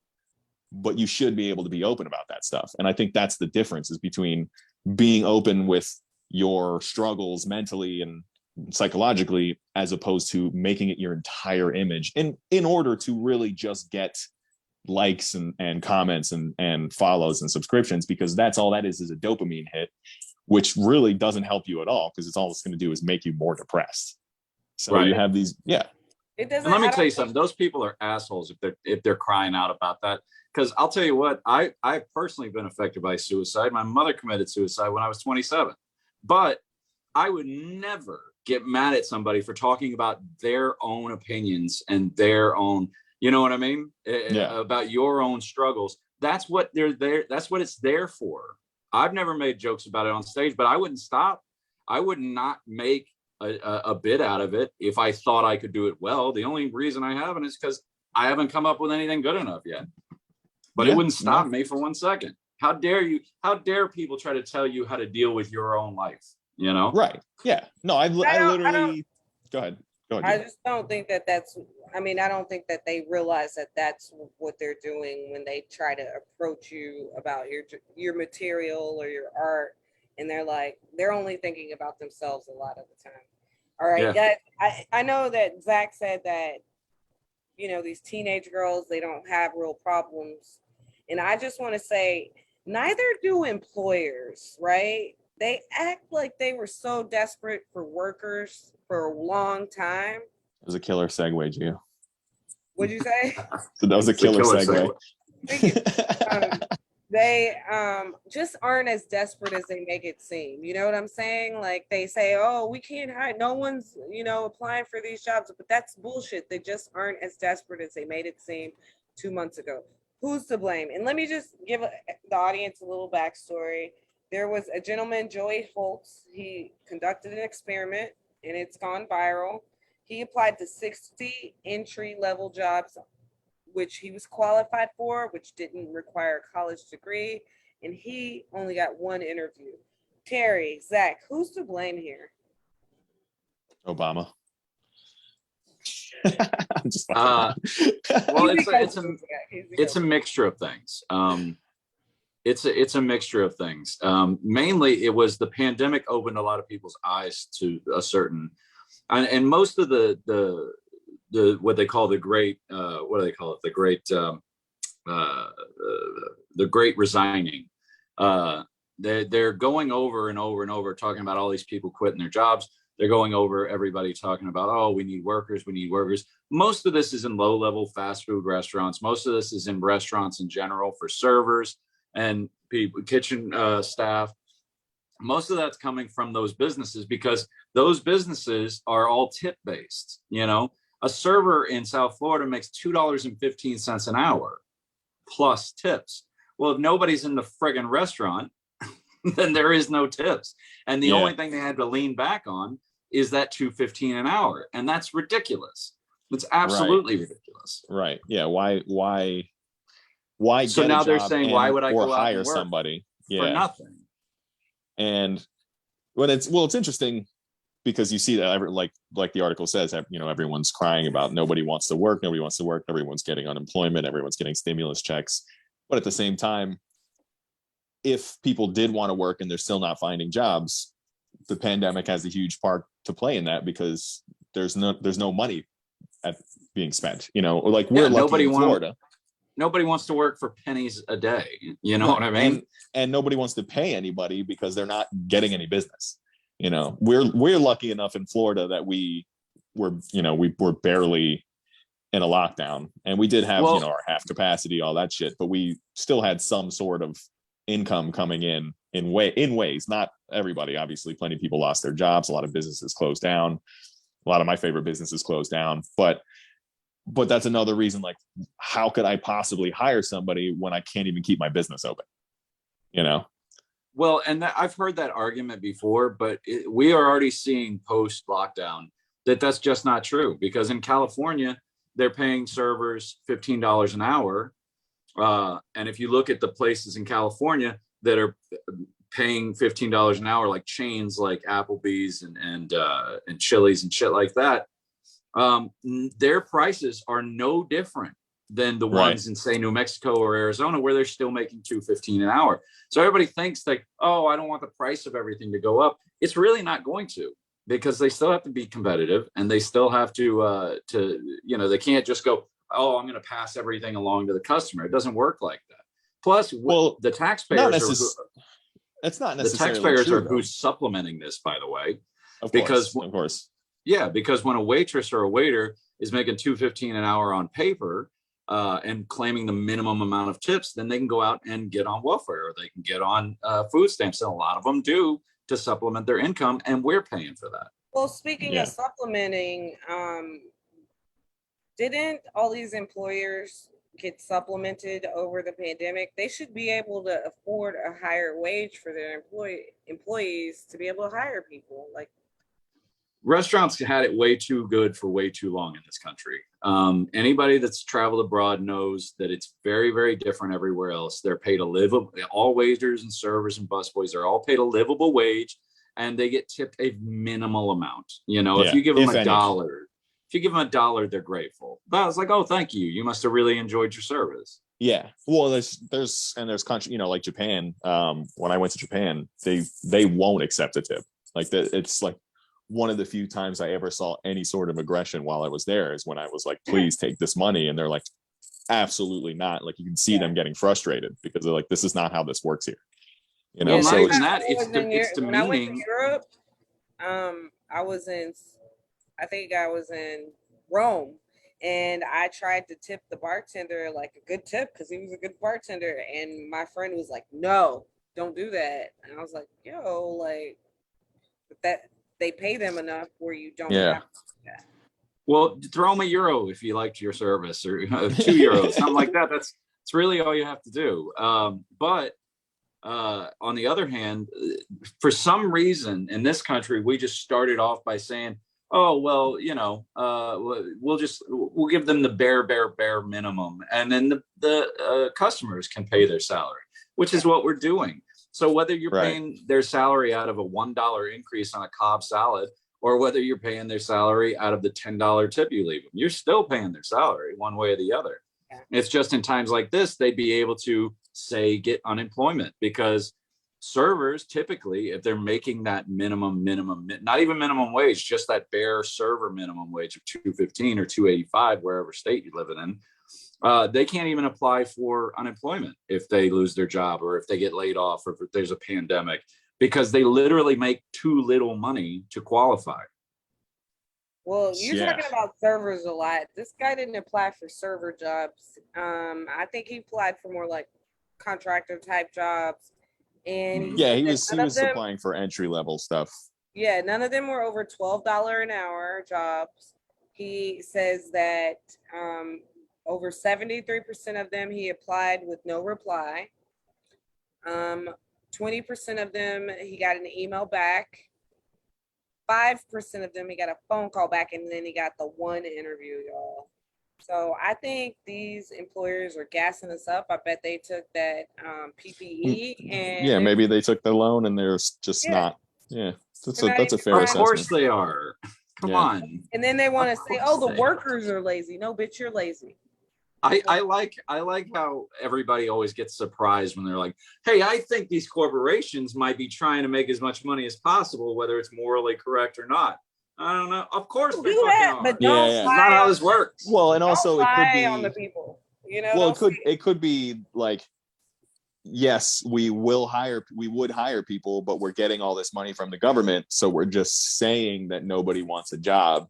C: but you should be able to be open about that stuff. And I think that's the difference, is between being open with your struggles mentally and psychologically, as opposed to making it your entire image in order to really just get likes and comments and follows and subscriptions, because that's all that is a dopamine hit, which really doesn't help you at all, because it's all it's going to do is make you more depressed. So you have these,
A: It doesn't.
B: And let me tell you something. Those people are assholes if they're crying out about that. Because I'll tell you what, I've personally been affected by suicide. My mother committed suicide when I was 27. But I would never get mad at somebody for talking about their own opinions and their own, you know what I mean? About your own struggles. That's what they're there. That's what it's there for. I've never made jokes about it on stage, but I wouldn't stop. I would not make a bit out of it if I thought I could do it well. The only reason I haven't is because I haven't come up with anything good enough yet. But it wouldn't stop me for 1 second. How dare you? How dare people try to tell you how to deal with your own life? You know?
C: Right. Yeah. No, I literally. Go ahead.
A: I just don't think that's. I mean, I don't think that they realize that that's what they're doing when they try to approach you about your material or your art, and they're only thinking about themselves a lot of the time. All right, guys. I know that Zach said that, you know, these teenage girls, they don't have real problems. And I just want to say, neither do employers, right? They act like they were so desperate for workers for a long time.
C: It was a killer segue, Gio.
A: What'd you say?
C: So that was a killer segue.
A: They just aren't as desperate as they make it seem. You know what I'm saying? Like they say, oh, we can't hide. No one's, you know, applying for these jobs. But that's bullshit. They just aren't as desperate as they made it seem 2 months ago. Who's to blame? And let me just give the audience a little backstory. There was a gentleman, Joey Holtz. He conducted an experiment and it's gone viral. He applied to 60 entry-level jobs, which he was qualified for, which didn't require a college degree, and he only got one interview. Terry, Zach, who's to blame here?
C: Obama. I'm just
B: well, it's a mixture of things. It's a mixture of things. Mainly, it was the pandemic opened a lot of people's eyes to a certain, and most of the what they call the great what do they call it, the great resigning. They're going over and over and over talking about all these people quitting their jobs. They're going over everybody talking about, oh, we need workers. Most of this is in low-level fast food restaurants. Most of this is in restaurants in general for servers and people, kitchen staff. Most of that's coming from those businesses because those businesses are all tip-based. You know, a server in South Florida makes $2.15 an hour plus tips. Well, if nobody's in the friggin' restaurant, then there is no tips. And the only thing they had to lean back on is that $2.15 an hour. And that's ridiculous. It's absolutely ridiculous.
C: Right. Yeah. Why
B: so now they're saying, why would I go out
C: hire
B: and work
C: somebody
B: for nothing?
C: And when it's interesting because you see that like the article says, you know, everyone's crying about nobody wants to work. Everyone's getting unemployment. Everyone's getting stimulus checks. But at the same time, if people did want to work and they're still not finding jobs, the pandemic has a huge part to play in that, because there's no money being spent, or like we're lucky in Florida.
B: Nobody wants to work for pennies a day. You know what I mean?
C: And nobody wants to pay anybody because they're not getting any business. We're lucky enough in Florida that we were barely in a lockdown, and we did have, our half capacity, all that shit, but we still had some sort of income coming in ways. Not everybody, obviously. Plenty of people lost their jobs. A lot of businesses closed down. A lot of my favorite businesses closed down, but that's another reason, like, how could I possibly hire somebody when I can't even keep my business open?
B: Well, and I've heard that argument before, but we are already seeing post lockdown that's just not true, because in California, they're paying servers $15 an hour. And if you look at the places in California that are paying $15 an hour, like chains like Applebee's and Chili's and shit like that, their prices are no different than the ones in, say, New Mexico or Arizona, where they're still making $2.15 an hour. So everybody thinks like, oh, I don't want the price of everything to go up. It's really not going to, because they still have to be competitive, and they still have to they can't just go, oh, I'm going to pass everything along to the customer. It doesn't work like that. Plus, the taxpayers
C: it's not necessarily
B: the taxpayers
C: true,
B: are who's supplementing this, by the way.
C: Of course.
B: Yeah, because when a waitress or a waiter is making $2.15 an hour on paper and claiming the minimum amount of tips, then they can go out and get on welfare, or they can get on food stamps. And a lot of them do, to supplement their income, and we're paying for that.
A: Well, speaking of supplementing, didn't all these employers get supplemented over the pandemic? They should be able to afford a higher wage for their employees to be able to hire people. Like,
B: restaurants had it way too good for way too long in this country. Anybody that's traveled abroad knows that it's very, very different everywhere else. They're paid a livable, all waiters and servers and busboys are all paid a livable wage, and they get tipped a minimal amount. If you give them $1, they're grateful. But I was like, oh, thank you. You must have really enjoyed your service.
C: Yeah. Well, there's country, like Japan. When I went to Japan, they won't accept a tip. Like it's like one of the few times I ever saw any sort of aggression while I was there is when I was like, please take this money. And they're like, absolutely not. Like, you can see them getting frustrated, because they're like, this is not how this works here.
B: So
C: it's
B: that it's demeaning.
A: When I went to Europe, I think I was in Rome, and I tried to tip the bartender like a good tip, because he was a good bartender. And my friend was like, no, don't do that. And I was like, yo, like, that they pay them enough where you don't have to do that.
B: Well, throw them €1 if you liked your service, or €2, something like that. That's really all you have to do. But on the other hand, for some reason in this country, we just started off by saying, oh, well, we'll give them the bare minimum, and then the customers can pay their salary, which is what we're doing. So whether you're paying their salary out of a $1 increase on a Cobb salad, or whether you're paying their salary out of the $10 tip you leave them, you're still paying their salary one way or the other. Yeah. It's just in times like this, they'd be able to, say, get unemployment, because servers typically, if they're making that minimum, not even minimum wage, just that bare server minimum wage of $2.15 or $2.85, wherever state you're living in, they can't even apply for unemployment if they lose their job, or if they get laid off, or if there's a pandemic, because they literally make too little money to qualify.
A: Well, you're talking about servers a lot. This guy didn't apply for server jobs. I think he applied for more like contractor type jobs. And
C: he was applying for entry level stuff.
A: Yeah, none of them were over $12 an hour jobs. He says that over 73% of them he applied with no reply. 20% of them he got an email back. 5% of them he got a phone call back, and then he got the one interview, y'all. So I think these employers are gassing us up. I bet they took that PPE, and
C: maybe they took the loan, and they're just not. Yeah, that's a fair assessment.
B: Of course they are. Come on.
A: And then they want to say, "Oh, the workers are lazy." No, bitch, you're lazy.
B: I like how everybody always gets surprised when they're like, hey, I think these corporations might be trying to make as much money as possible, whether it's morally correct or not. I don't know. Of course they fucking
A: that,
B: are.
A: but don't
C: Yeah.
B: It's not how this works.
C: Well, and also it could be
A: on the people. You know,
C: well, it could be like, yes, we would hire people, but we're getting all this money from the government, so we're just saying that nobody wants a job,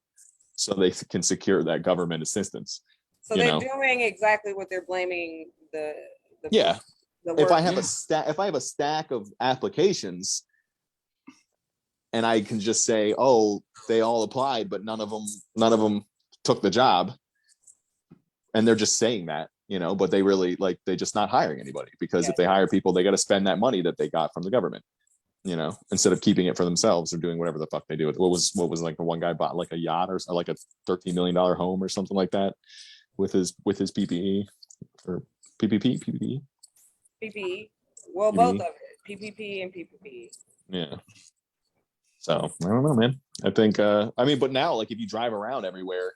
C: so they can secure that government assistance.
A: So they're doing exactly what they're blaming the
C: yeah.
A: The
C: if I have a stack of applications, and I can just say, oh, they all applied, but none of them took the job, and they're just saying that, but they really they're just not hiring anybody, because if they hire people, they got to spend that money that they got from the government, instead of keeping it for themselves or doing whatever the fuck they do. What was like the one guy bought like a yacht or like a $13 million home or something like that with his PPE or PPP.
A: Well, both of it, PPP and PPP.
C: Yeah. So I don't know, man. I think but now, like, if you drive around everywhere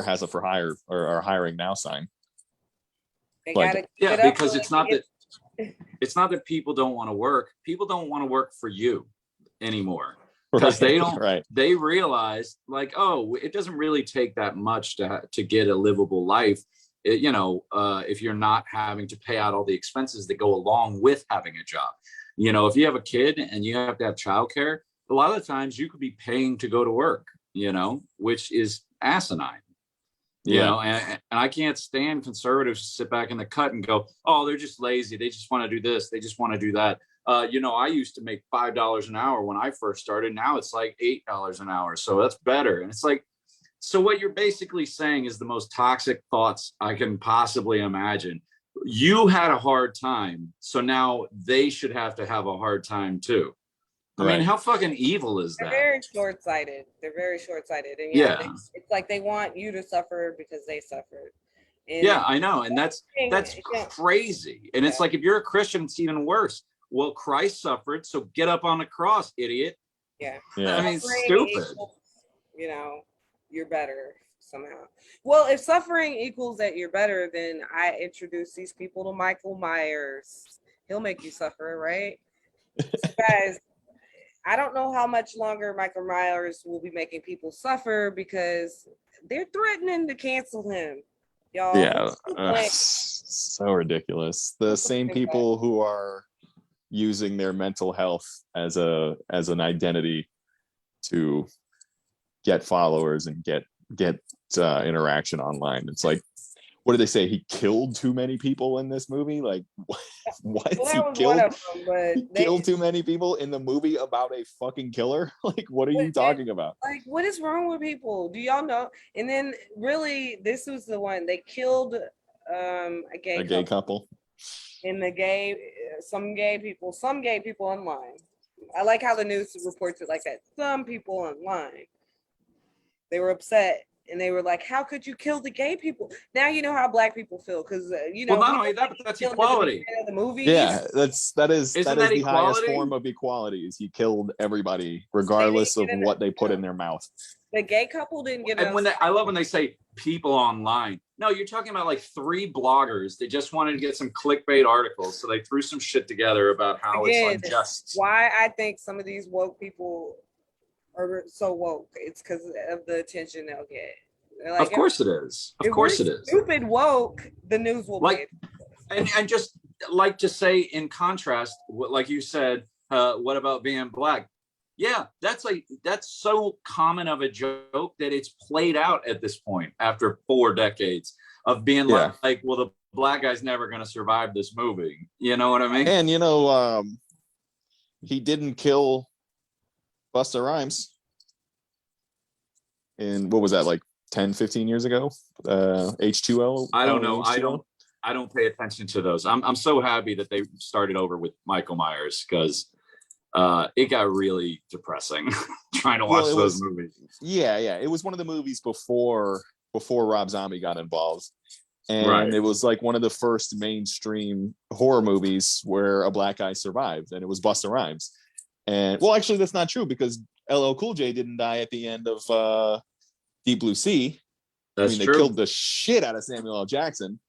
C: has a for hire or hiring now sign.
B: Because it's not that people don't want to work. People don't want to work for you anymore, because they don't.
C: Right.
B: They realize, like, oh, it doesn't really take that much to get a livable life. If you're not having to pay out all the expenses that go along with having a job. If you have a kid and you have to have childcare, a lot of the times you could be paying to go to work, which is asinine. And I can't stand conservatives to sit back in the cut and go, oh, they're just lazy. They just want to do this. They just want to do that. I used to make $5 an hour when I first started. Now it's like $8 an hour. So that's better. And it's like, so what you're basically saying is the most toxic thoughts I can possibly imagine. You had a hard time, so now they should have to have a hard time too. I mean, how fucking evil is that?
A: They're very short-sighted. And it's like they want you to suffer because they suffered. And
B: I know. And that's crazy. And it's like, if you're a Christian, it's even worse. Well, Christ suffered, so get up on the cross, idiot.
A: Yeah.
B: I mean, stupid.
A: You're better somehow. Well, if suffering equals that you're better, then I introduce these people to Michael Myers. He'll make you suffer, right? Guys, I don't know how much longer Michael Myers will be making people suffer, because they're threatening to cancel him, y'all.
C: Yeah, so ridiculous. The same people who are using their mental health as an identity to get followers and get interaction online. It's like, what did they say? He killed too many people in this movie? Like, what?
A: Well,
C: he killed too many people in the movie about a fucking killer? Like, what are you talking about?
A: Like, what is wrong with people? Do y'all know? And then, really, this was the one. They killed a gay
C: couple.
A: And some gay people online. I like how the news reports it like that. Some people online. They were upset. And they were like, how could you kill the gay people? Now you know how black people feel, because
B: well, not only that, but that's equality.
A: The movies.
C: Yeah, that is the
B: equality?
C: highest form of equality. Is he killed everybody regardless of what they put in their mouth.
A: The gay couple didn't get.
B: And I love when they say people online. No, you're talking about like 3 bloggers. They just wanted to get some clickbait articles, so they threw some shit together about how it's unjust.
A: Why I think some of these woke people are so woke. It's because of the attention they'll get. Like,
B: of course it is. Of course it is.
A: Stupid woke, the news will
B: like, and just like to say in contrast, like you said, what about being black? Yeah, that's so common of a joke that it's played out at this point after 4 decades of being like, well, the black guy's never going to survive this movie. You know what I mean?
C: And he didn't kill Busta Rhymes in, what was that, like 10, 15 years ago? H2O.
B: I don't know.
C: H2O?
B: I don't pay attention to those. I'm so happy that they started over with Michael Myers, because it got really depressing trying to watch those movies. Yeah. It
C: was one of the movies before Rob Zombie got involved. And it was like one of the first mainstream horror movies where a black guy survived, and it was Busta Rhymes. And well, actually, that's not true, because LL Cool J didn't die at the end of Deep Blue Sea.
B: That's
C: they
B: true.
C: killed the shit out of Samuel L. Jackson,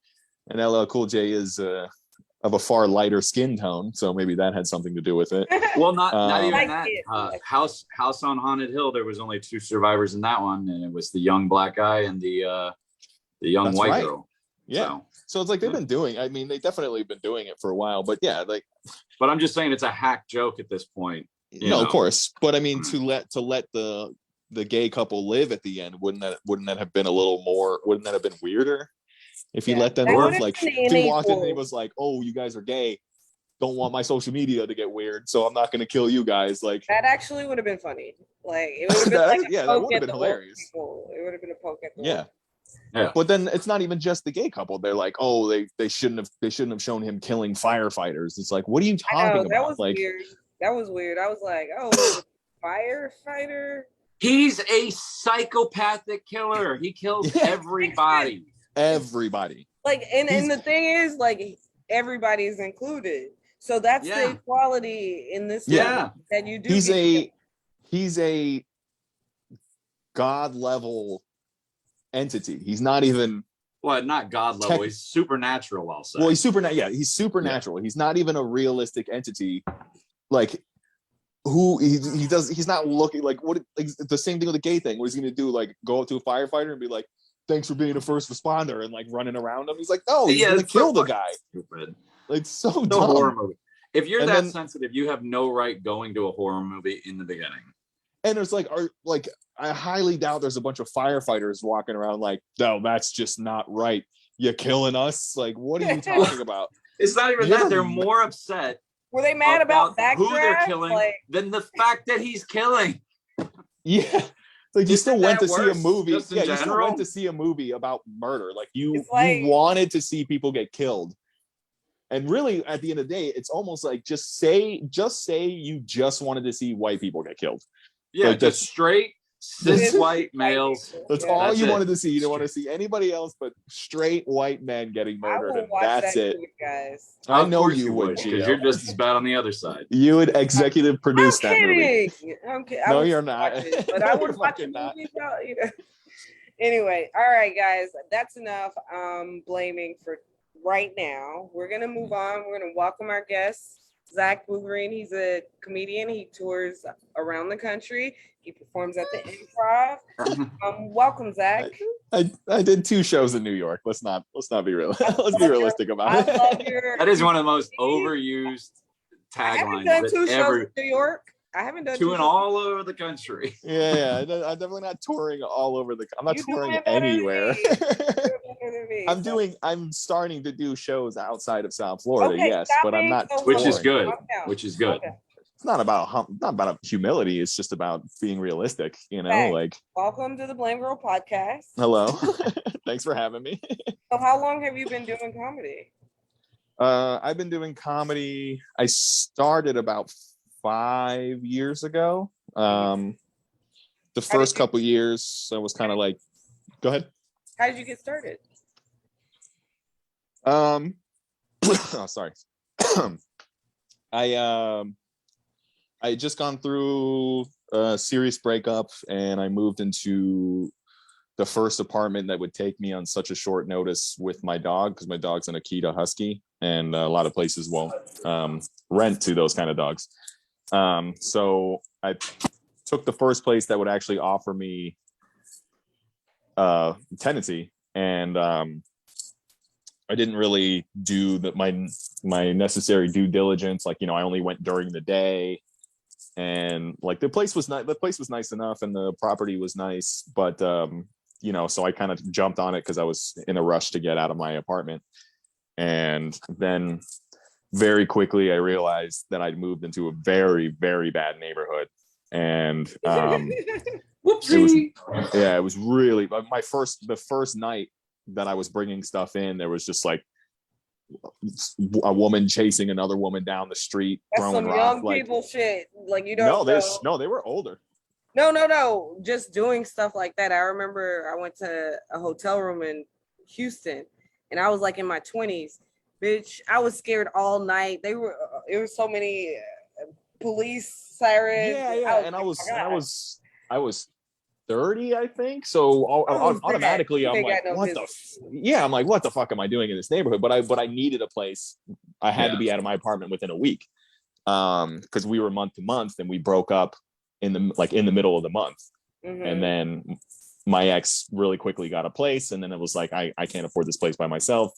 C: and LL Cool J is of a far lighter skin tone, so maybe that had something to do with it.
B: Well, not even
A: Like
B: that.
A: it.
B: House on Haunted Hill. There was only 2 survivors in that one, and it was the young black guy and the young
C: That's
B: white
C: right.
B: girl.
C: Yeah. So it's like they've been doing. I mean, they definitely been doing it for a while, but yeah, like.
B: But I'm just saying it's a hack joke at this point.
C: No, of course, but I mean, to let the gay couple live at the end, wouldn't that have been a little more? Wouldn't that have been weirder if you let them live? Like, if he walked in and he was like, "Oh, you guys are gay. Don't want my social media to get weird, so I'm not going to kill you guys." Like,
A: that actually would have been funny. Like, it would have been like
C: that would have been hilarious.
A: It would have been a poke at the
B: Yeah.
C: But then it's not even just the gay couple. They're like, oh, they shouldn't have shown him killing firefighters. It's like, what are you talking about?
A: That was
C: like,
A: weird. That was weird. I was like, oh, firefighter.
B: He's a psychopathic killer. He kills everybody.
C: Everybody.
A: Like, and the thing is, like, everybody's included. So that's the equality in this that you do.
C: He's a god level entity. He's not even
B: not god level. He's supernatural. I'll say.
C: Well, he's supernatural. Yeah, he's supernatural. Yeah. He's not even a realistic entity. Like, who he's not looking like what. Like, the same thing with the gay thing. What he's gonna do? Like, go up to a firefighter and be like, "Thanks for being a first responder," and like running around him. He's like, "No, he's gonna kill the guy." Stupid. Like, so dumb.
B: Horror movie. If you're that sensitive, you have no right going to a horror movie in the beginning.
C: And there's I highly doubt there's a bunch of firefighters walking around like, no, that's just not right. You're killing us. Like, what are you talking about?
B: It's not even that. They're more upset.
A: Were they mad about
B: who they're killing than the fact that he's killing?
C: Yeah. Like, you still went to see a movie. Yeah, you still went to see a movie about murder. Like, you wanted to see people get killed. And really, at the end of the day, it's almost like just say you just wanted to see white people get killed.
B: Yeah, like, just straight cis white males.
C: That's all you wanted to see. You didn't want to see anybody else but straight white men getting murdered, and that's it.
A: Guys.
C: I know you would,
B: because you're just as bad on the other side.
C: You would executive produce that movie.
A: I'm kidding.
C: No, you're not.
A: But I would watch it. Anyway, all right, guys, that's enough blaming for right now. We're gonna move on. We're gonna welcome our guest, Zach Bugarin. He's a comedian. He tours around the country. He performs at the Improv. Welcome, Zach.
C: I did 2 shows in New York. Let's not be real. Let's be realistic about it.
B: That is one of the most overused taglines. I haven't
A: done 2 shows in New York. I haven't done
B: 2 in all over the country.
C: Yeah. I'm definitely not touring all over I'm not touring anywhere. I'm starting to do shows outside of South Florida, yes, but I'm not touring.
B: Which is good. Okay.
C: It's not about humility. It's just about being realistic, like.
A: Welcome to the Blamegirl podcast.
C: Hello. Thanks for having me.
A: So how long have you been doing comedy?
C: I've been doing comedy. I started about 5 years ago. The first couple years, I was kind of like, go ahead.
A: How did you get started?
C: Oh, sorry. I had just gone through a serious breakup, and I moved into the first apartment that would take me on such a short notice with my dog, because my dog's an Akita Husky, and a lot of places won't rent to those kind of dogs. So I took the first place that would actually offer me tenancy, and I didn't really do my necessary due diligence. Like, I only went during the day, and like the place was nice enough, and the property was nice, but so I kind of jumped on it because I was in a rush to get out of my apartment. And then very quickly I realized that I'd moved into a very, very bad neighborhood. And
B: whoopsie.
C: It was really the first night that I was bringing stuff in, there was just like a woman chasing another woman down the street.
A: That's some young people shit. Like, you don't
C: No, they were older.
A: No. Just doing stuff like that. I remember I went to a hotel room in Houston, and I was like in my 20s. Bitch, I was scared all night. There were so many police sirens.
C: Yeah. And I was 30, I think. So automatically, I'm like, I'm like, what the fuck am I doing in this neighborhood? But I needed a place. I had to be out of my apartment within a week, because we were month to month, and we broke up in the middle of the month, and then my ex really quickly got a place, and then it was like, I can't afford this place by myself,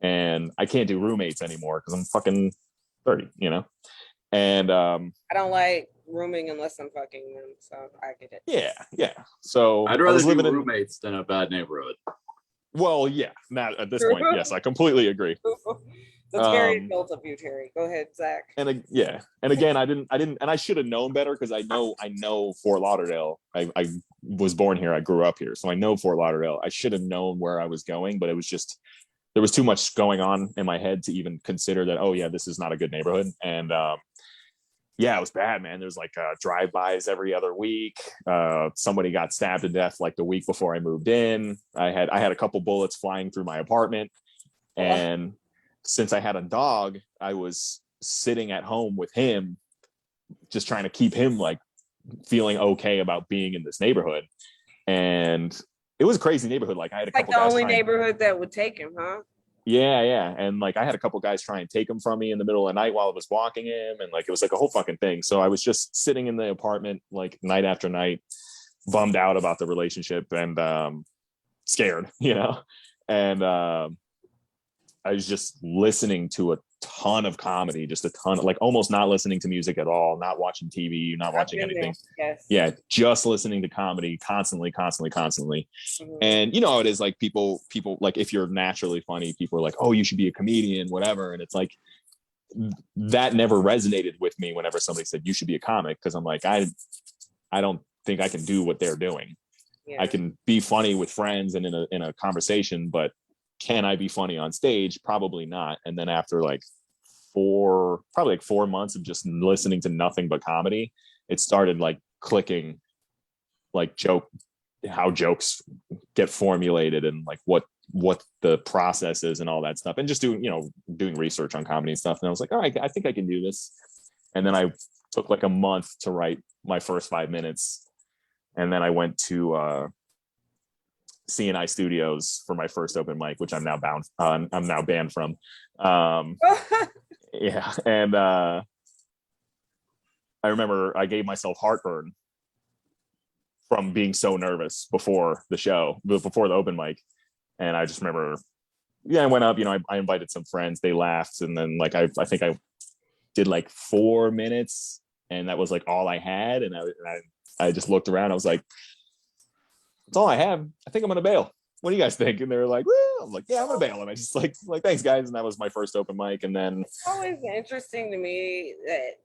C: and I can't do roommates anymore because I'm fucking 30, and
A: I don't like rooming unless I'm fucking them, so I get it.
C: Yeah. So
B: I'd rather do roommates than a bad neighborhood.
C: Well, yeah, not at this point. Yes, I completely agree.
A: That's very adult of you, Terry. Go ahead, Zach.
C: And again, I didn't, and I should have known better, because I know Fort Lauderdale. I was born here, I grew up here, so I know Fort Lauderdale. I should have known where I was going, but it was just, there was too much going on in my head to even consider that. Oh yeah, this is not a good neighborhood, and yeah, it was bad, man. There's like drive-bys every other week. Somebody got stabbed to death like the week before I moved in. I had a couple bullets flying through my apartment. And since I had a dog, I was sitting at home with him, just trying to keep him like feeling okay about being in this neighborhood. And it was a crazy neighborhood. Like I had a couple
A: guys. Like the only neighborhood that would take him, huh?
C: Yeah. And like I had a couple guys try and take him from me in the middle of the night while I was walking him. And like it was like a whole fucking thing. So I was just sitting in the apartment like night after night, bummed out about the relationship and scared, and I was just listening to a ton of comedy, just a ton of, like, almost not listening to music at all, not watching TV, not watching anything.
A: Yes.
C: Yeah, just listening to comedy constantly. And you know how it is, like people like, if you're naturally funny, people are like, oh, you should be a comedian, whatever. And it's like, that never resonated with me whenever somebody said you should be a comic, because I'm like, I don't think I can do what they're doing. Yeah. I can be funny with friends and in a conversation, but can I be funny on stage? Probably not. And then after like 4 months of just listening to nothing but comedy, it started like clicking, like how jokes get formulated and like what the process is and all that stuff, and just doing research on comedy and stuff. And I was like, all right, I think I can do this. And then I took like a month to write my first 5 minutes, and then I went to CNI Studios for my first open mic, which I'm now banned from. Yeah, and I remember I gave myself heartburn from being so nervous before the open mic, and I just remember, I went up. I invited some friends, they laughed, and then like I think I did like 4 minutes, and that was like all I had, and I just looked around. I was like, that's all I have. I think I'm gonna bail. What do you guys think? And they were like, well, I'm like, yeah, I'm gonna bail. And I just like, thanks guys. And that was my first open mic. And then
A: it's always interesting to me that,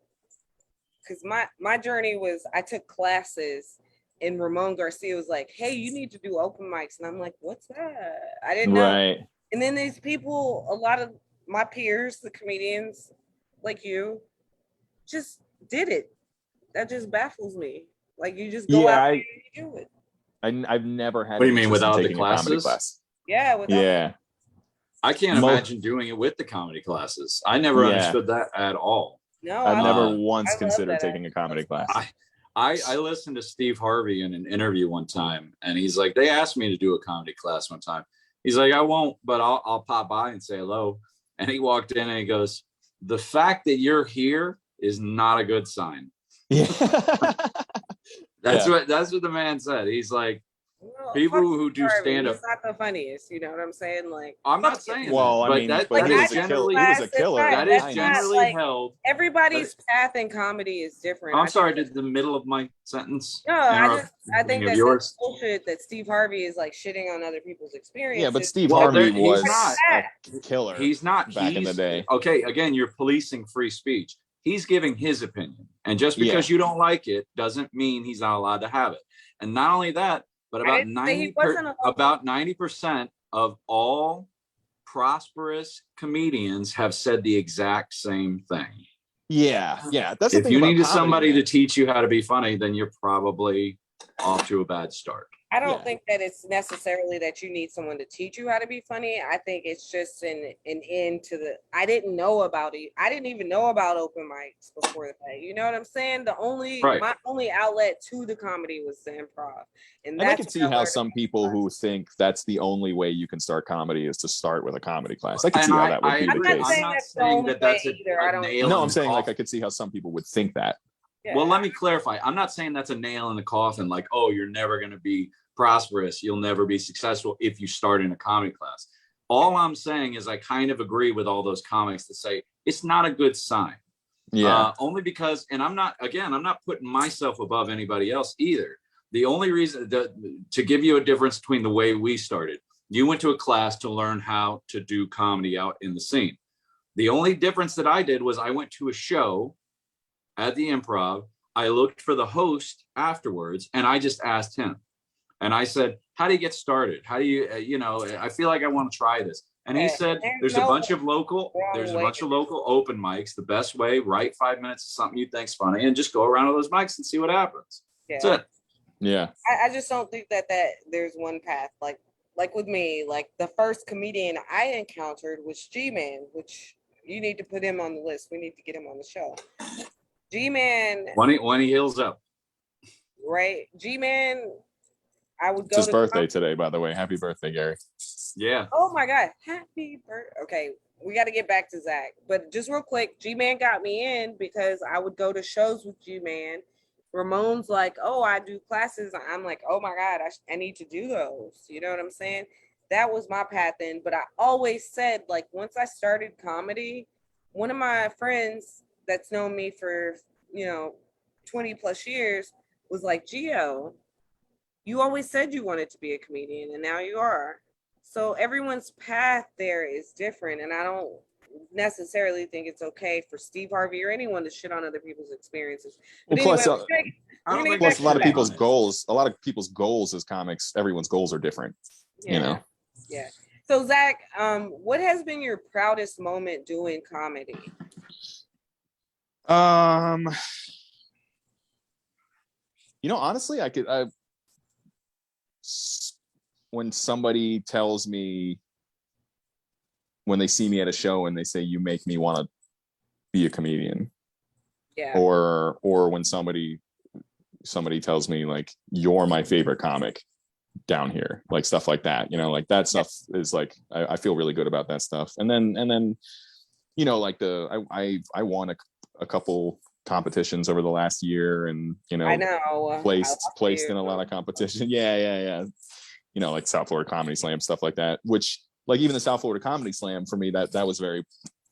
A: because my journey was, I took classes and Ramon Garcia was like, hey, you need to do open mics. And I'm like, what's that? I didn't know.
C: Right.
A: And then these people, a lot of my peers, the comedians like you, just did it. That just baffles me. Like, you just go out there and you do it.
C: I've never had.
B: What do you mean, without the classes?
C: Class.
A: Yeah.
C: Yeah.
B: I can't imagine doing it with the comedy classes. I never understood that at all.
A: No,
C: I've never once considered taking a comedy class.
B: I listened to Steve Harvey in an interview one time, and he's like, they asked me to do a comedy class one time. He's like, I won't, but I'll pop by and say hello. And he walked in and he goes, the fact that you're here is not a good sign.
C: Yeah.
B: That's what the man said. He's like, people who do stand up.
A: It's not the funniest, you know what I'm saying? Like,
B: I'm not saying.
C: Well, I mean,
B: that
C: he was a killer.
B: That is generally held.
A: Everybody's path in comedy is different.
B: I'm sorry, did the middle of my sentence?
A: No, I think that's bullshit that Steve Harvey is like shitting on other people's experiences.
C: Yeah, but Steve Harvey was
B: a
C: killer.
B: He's not
C: back in the day.
B: Okay, again, you're policing free speech. He's giving his opinion, and just because you don't like it doesn't mean he's not allowed to have it. And not only that, but about 90% of all prosperous comedians have said the exact same thing.
C: Yeah. That's
B: if you need somebody to teach you how to be funny, then you're probably off to a bad start.
A: I don't think that it's necessarily that you need someone to teach you how to be funny. I think it's just an end to the. I didn't know about it. I didn't even know about open mics before that. You know what I'm saying? My only outlet to the comedy was the improv,
C: and I can see how some people who think that's the only way you can start comedy is to start with a comedy class. I can see how that would be the case.
B: I'm not saying that that's a nail.
C: No, I'm saying like I could see how some people would think that.
B: Yeah. Well, let me clarify. I'm not saying that's a nail in the coffin. Like, oh, you're never going to be prosperous. You'll never be successful if you start in a comedy class. All I'm saying is I kind of agree with all those comics that say it's not a good sign. Yeah. Only because, and I'm not putting myself above anybody else either. The only reason to give you a difference between the way we started, you went to a class to learn how to do comedy out in the scene. The only difference that I did was I went to a show at the Improv. I looked for the host afterwards and I just asked him. And I said, how do you get started? How do you, I feel like I want to try this. And he said, there's a bunch of local open mics. The best way, write 5 minutes of something you think's funny and just go around to those mics and see what happens. Yeah. That's it. Yeah.
A: I just don't think that there's one path. Like with me, like the first comedian I encountered was G-Man, which you need to put him on the list. We need to get him on the show. G-Man.
B: When he heals up.
A: Right. G-Man. I would go.
C: It's his birthday today, by the way. Happy birthday, Gary.
B: Yeah.
A: Oh my God. Happy birthday. Okay. We got to get back to Zach. But just real quick, G-Man got me in because I would go to shows with G-Man. Ramon's like, oh, I do classes. I'm like, oh my God, I need to do those. You know what I'm saying? That was my path in. But I always said, like, once I started comedy, one of my friends that's known me for, 20 plus years was like, Gio, you always said you wanted to be a comedian and now you are. So everyone's path there is different. And I don't necessarily think it's okay for Steve Harvey or anyone to shit on other people's experiences. But
C: plus a lot of people's goals as comics, everyone's goals are different,
A: Yeah. So Zach, what has been your proudest moment doing comedy?
C: Honestly, when somebody tells me, when they see me at a show and they say, you make me want to be a comedian. Yeah. Or when somebody tells me like, you're my favorite comic down here, like stuff like that, like that stuff is like, I feel really good about that stuff. And then, like I won a couple competitions over the last year and,
A: I know
C: placed in a lot of competition. Yeah. Like South Florida Comedy Slam, stuff like that, which like even the South Florida Comedy Slam for me, that was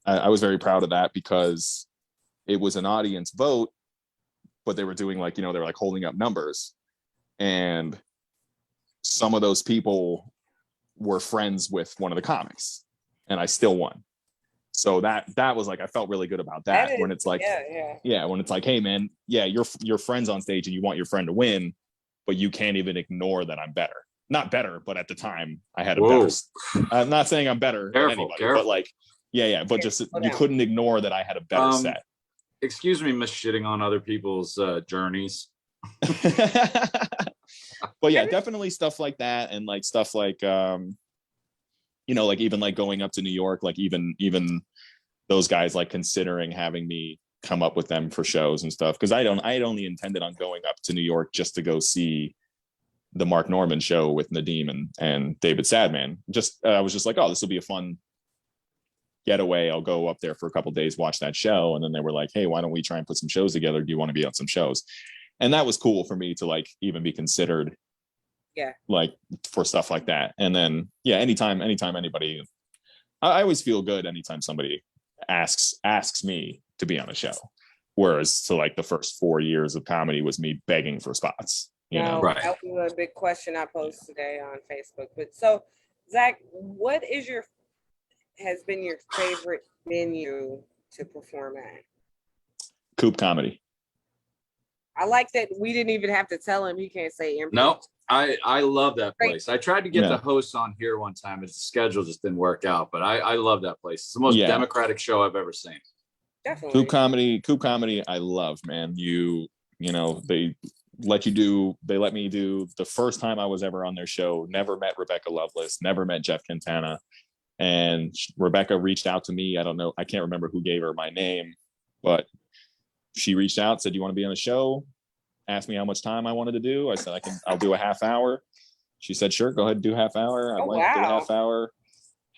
C: I was very proud of that because it was an audience vote, but they were doing like, they were like holding up numbers and some of those people were friends with one of the comics and I still won. So that was like, I felt really good about that when it's like, when it's like, hey man, your friend's on stage and you want your friend to win, but you can't even ignore that I'm better. Not better, but at the time I had a better. I'm not saying I'm better than anybody, but like, but just you couldn't ignore that I had a better set.
B: Excuse me, miss shitting on other people's journeys.
C: But yeah, definitely stuff like that, and like stuff like like even like going up to New York, like even those guys like considering having me come up with them for shows and stuff, because I had only intended on going up to New York just to go see the Mark Norman show with Nadeem and David Sadman. I was just like, oh, this will be a fun getaway. I'll go up there for a couple days, watch that show. And then they were like, hey, why don't we try and put some shows together? Do you want to be on some shows? And that was cool for me to like even be considered like for stuff like that. And then anytime anybody, I always feel good anytime somebody asks me to be on a show. Whereas to like the first 4 years of comedy was me begging for spots.
A: Right. That was a big question I posed today on Facebook. But so, Zach, what has been your favorite venue to perform at?
C: Coop Comedy.
A: I like that we didn't even have to tell him he can't say improv.
B: No, I love that place. I tried to get the hosts on here one time, and the schedule just didn't work out. But I love that place. It's the most democratic show I've ever seen.
A: Definitely.
C: Coop Comedy, I love, man. they let me do the first time I was ever on their show. Never met Rebecca Loveless, never met Jeff Quintana. And Rebecca reached out to me. I don't know. I can't remember who gave her my name, but she reached out, said, "You want to be on the show?" Asked me how much time I wanted to do. I said, I'll do a half hour. She said, "Sure, go ahead and do half hour." I went to half hour,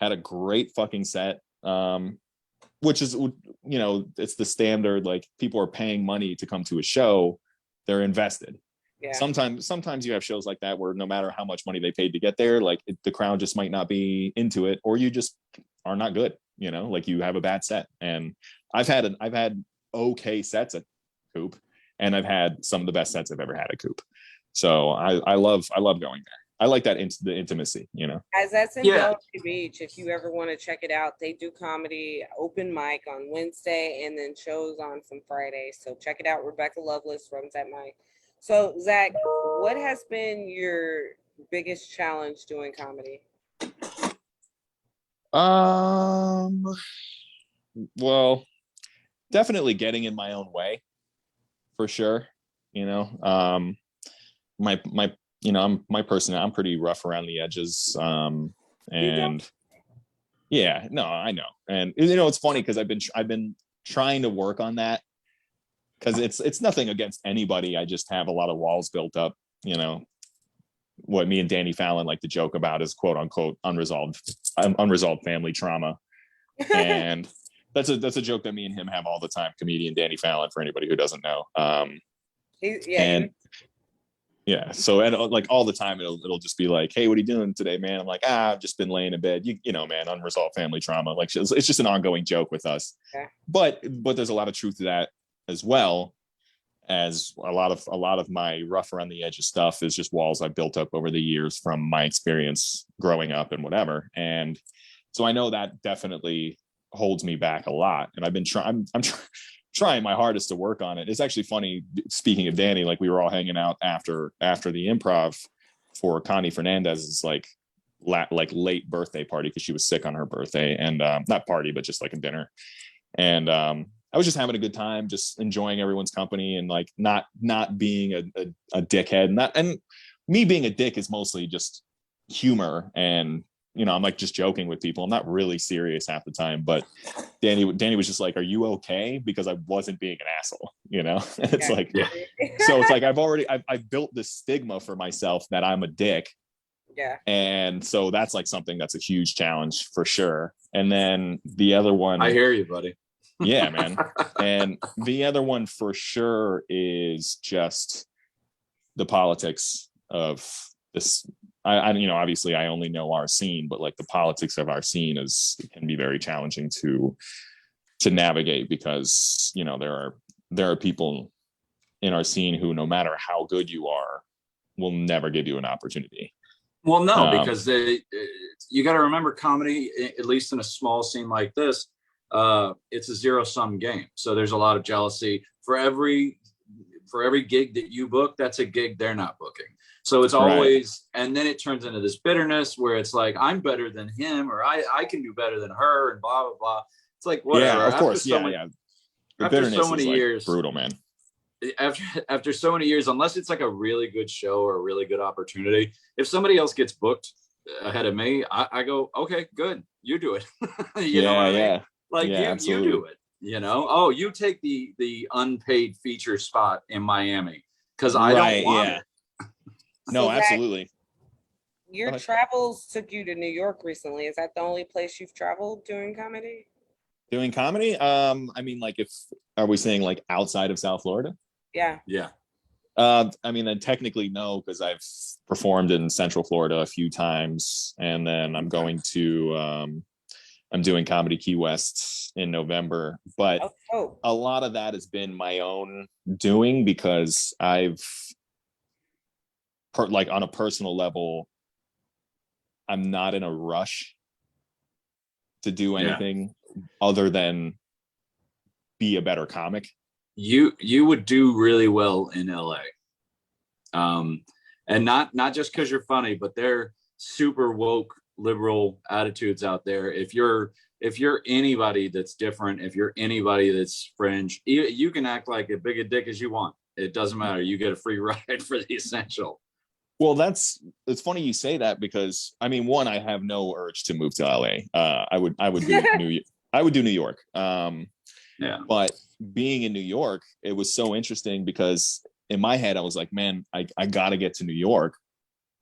C: had a great fucking set. Which is, it's the standard, like, people are paying money to come to a show, they're invested.
A: Yeah.
C: Sometimes you have shows like that where no matter how much money they paid to get there, like the crowd just might not be into it, or you just are not good, like you have a bad set. And I've had okay sets at Coop, and I've had some of the best sets I've ever had at Coop. So I love going there. I like that the intimacy,
A: As that's in Bellevue Beach, if you ever want to check it out, they do comedy open mic on Wednesday and then shows on some Fridays. So check it out. Rebecca Loveless runs that mic. So Zach, what has been your biggest challenge doing comedy?
C: Well, definitely getting in my own way, for sure. I'm I'm pretty rough around the edges. And yeah, no, I know. And it's funny because I've been trying to work on that, because it's nothing against anybody. I just have a lot of walls built up. What me and Danny Fallon like to joke about is quote unquote unresolved family trauma. And that's a joke that me and him have all the time. Comedian Danny Fallon, for anybody who doesn't know. So, and like all the time it'll just be like, "Hey, what are you doing today, man?" I'm like, "I've just been laying in bed." Man, unresolved family trauma. Like, it's just an ongoing joke with us. Yeah. But there's a lot of truth to that as well, as a lot of my rough around the edges stuff is just walls I've built up over the years from my experience growing up and whatever. And so I know that definitely holds me back a lot. And I've been trying my hardest to work on it. It's actually funny, speaking of Danny, like we were all hanging out after the improv for Connie Fernandez's like late birthday party, because she was sick on her birthday, and not party, but just like a dinner. And I was just having a good time, just enjoying everyone's company, and like not being a dickhead. And me being a dick is mostly just humor, and I'm like just joking with people. I'm not really serious half the time. But Danny was just like, "Are you okay?" Because I wasn't being an asshole, It's like, yeah. So it's like I've built this stigma for myself that I'm a dick.
A: Yeah.
C: And so that's like something that's a huge challenge for sure. And then the other one,
B: I hear you, buddy.
C: Yeah, man. And the other one for sure is just the politics of this. I obviously I only know our scene, but like the politics of our scene can be very challenging to navigate, because there are people in our scene who, no matter how good you are, will never give you an opportunity.
B: Well, no, because you got to remember, comedy, at least in a small scene like this, it's a zero-sum game. So there's a lot of jealousy for every gig that you book. That's a gig they're not booking. So it's always, right. And then it turns into this bitterness where it's like, I'm better than him, or I can do better than her, and blah, blah, blah. It's like, whatever.
C: Yeah, of course.
B: Yeah. After so many years,
C: brutal, man.
B: After so many years, unless it's like a really good show or a really good opportunity, if somebody else gets booked ahead of me, I go, okay, good. You do it. you know what I mean? Like, you do it, Oh, you take the unpaid feature spot in Miami, because I don't want it.
C: No, absolutely.
A: Your travels took you to New York recently. Is that the only place you've traveled doing comedy?
C: Doing comedy? I mean, like, are we saying like outside of South Florida?
A: Yeah.
B: Yeah.
C: I mean, then technically no, because I've performed in Central Florida a few times, and then I'm doing Comedy Key West in November. But a lot of that has been my own doing, because like on a personal level, I'm not in a rush to do anything other than be a better comic.
B: You would do really well in LA. And not just because you're funny, but they're super woke liberal attitudes out there. If you're anybody that's different, if you're anybody that's fringe, you can act like as big a dick as you want. it doesn't matter. You get a free ride for the essential.
C: Well, it's funny you say that, because I mean, one, I have no urge to move to LA. I would do New York. But being in New York, it was so interesting because in my head, I was like, man, I got to get to New York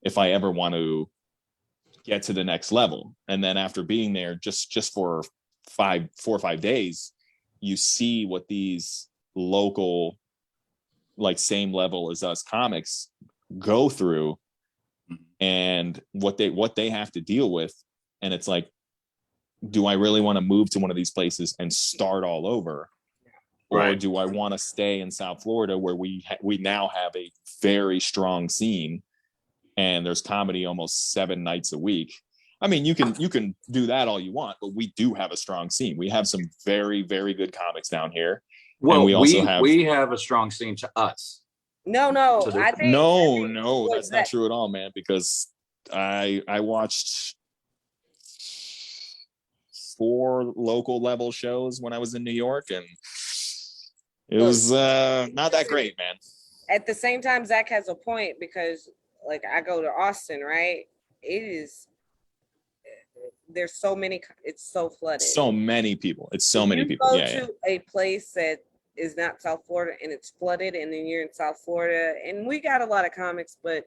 C: if I ever want to get to the next level. And then after being there just for 4 or 5 days, you see what these local, like same level as us comics go through and what they have to deal with. And it's like, do I really want to move to one of these places and start all over? Or do I want to stay in South Florida where we now have a very strong scene and there's comedy almost 7 nights a week? I mean, you can do that all you want, but we do have a strong scene. We have some very, very good comics down here.
B: Well,
C: and we
B: have a strong scene to us.
A: No, I think
C: that's not true at all, man, because I watched 4 local level shows when I was in New York, and it was not that great, man.
A: At the same time, Zach has a point, because like I go to Austin, right? There's so many, it's so flooded.
C: So many people. It's so many people.
A: Go to a place that is not South Florida and it's flooded, and then you're in South Florida, and we got a lot of comics, but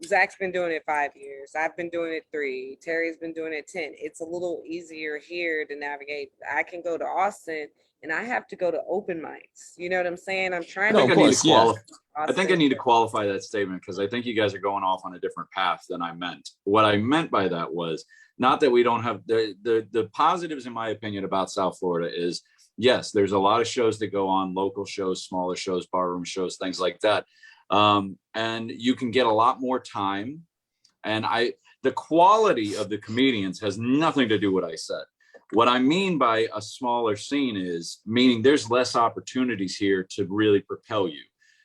A: Zach's been doing it 5 years. I've been doing it 3. Terry's been doing it 10. It's a little easier here to navigate. I can go to Austin and I have to go to open mics. You know what I'm saying? I'm trying to.
B: I think I need to qualify that statement, because I think you guys are going off on a different path than I meant. What I meant by that was not that we don't have the positives, in my opinion, about South Florida is, yes, there's a lot of shows that go on, local shows, smaller shows, barroom shows, things like that. And you can get a lot more time. And the quality of the comedians has nothing to do with what I said. What I mean by a smaller scene is meaning there's less opportunities here to really propel you.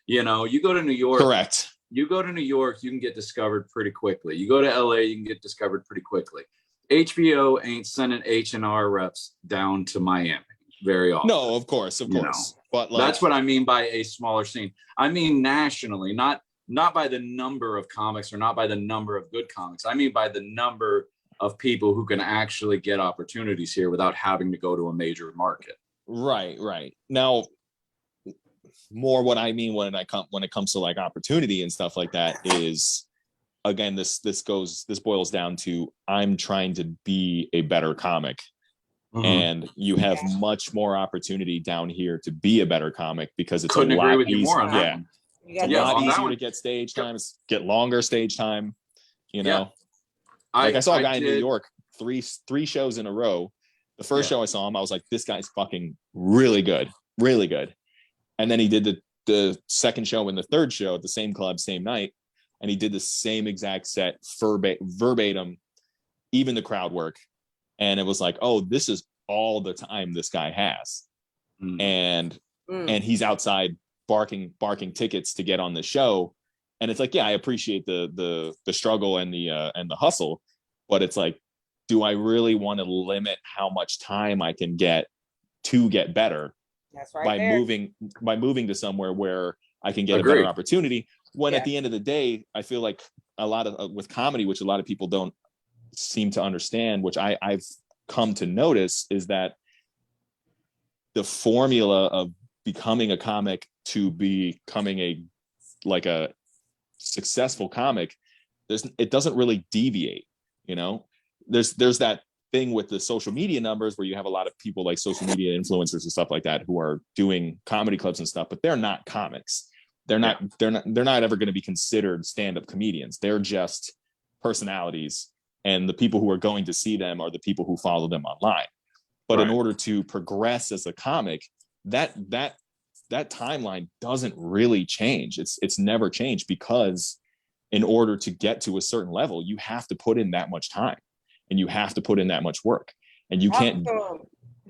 B: You know, you go to New York.
C: Correct.
B: You go to New York, you can get discovered pretty quickly. You go to LA, you can get discovered pretty quickly. HBO ain't sending H&R reps down to Miami very often.
C: No, of course. But
B: that's what I mean by a smaller scene. I mean nationally, not by the number of comics or not by the number of good comics. I mean by the number of people who can actually get opportunities here without having to go to a major market.
C: Right. Now, more what I mean when it comes to like opportunity and stuff like that is, again, this boils down to, I'm trying to be a better comic. Mm-hmm. And you have much more opportunity down here to be a better comic, because it's a lot easier. It's a lot easier to get stage times, get longer stage time. You know, I saw a guy in New York, three shows in a row. The first show I saw him, I was like, this guy's fucking really good. And then he did the second show and the third show at the same club, same night, and he did the same exact set verbatim, even the crowd work. And it was like, oh, this is all the time this guy has. And he's outside barking tickets to get on the show. And it's like, yeah, I appreciate the struggle and the hustle, but it's like, do I really want to limit how much time I can get to get better?
A: That's right.
C: By moving to somewhere where I can get a better opportunity, when at the end of the day, I feel like a lot of with comedy, which a lot of people don't seem to understand, which I've come to notice, is that the formula of becoming a comic to becoming a successful comic, it doesn't really deviate. You know, there's that thing with the social media numbers where you have a lot of people like social media influencers and stuff like that who are doing comedy clubs and stuff, but they're not comics. They're not ever going to be considered stand-up comedians. They're just personalities, and the people who are going to see them are the people who follow them online. But in order to progress as a comic, that timeline doesn't really change. It's never changed, because in order to get to a certain level, you have to put in that much time, and you have to put in that much work, and you can't.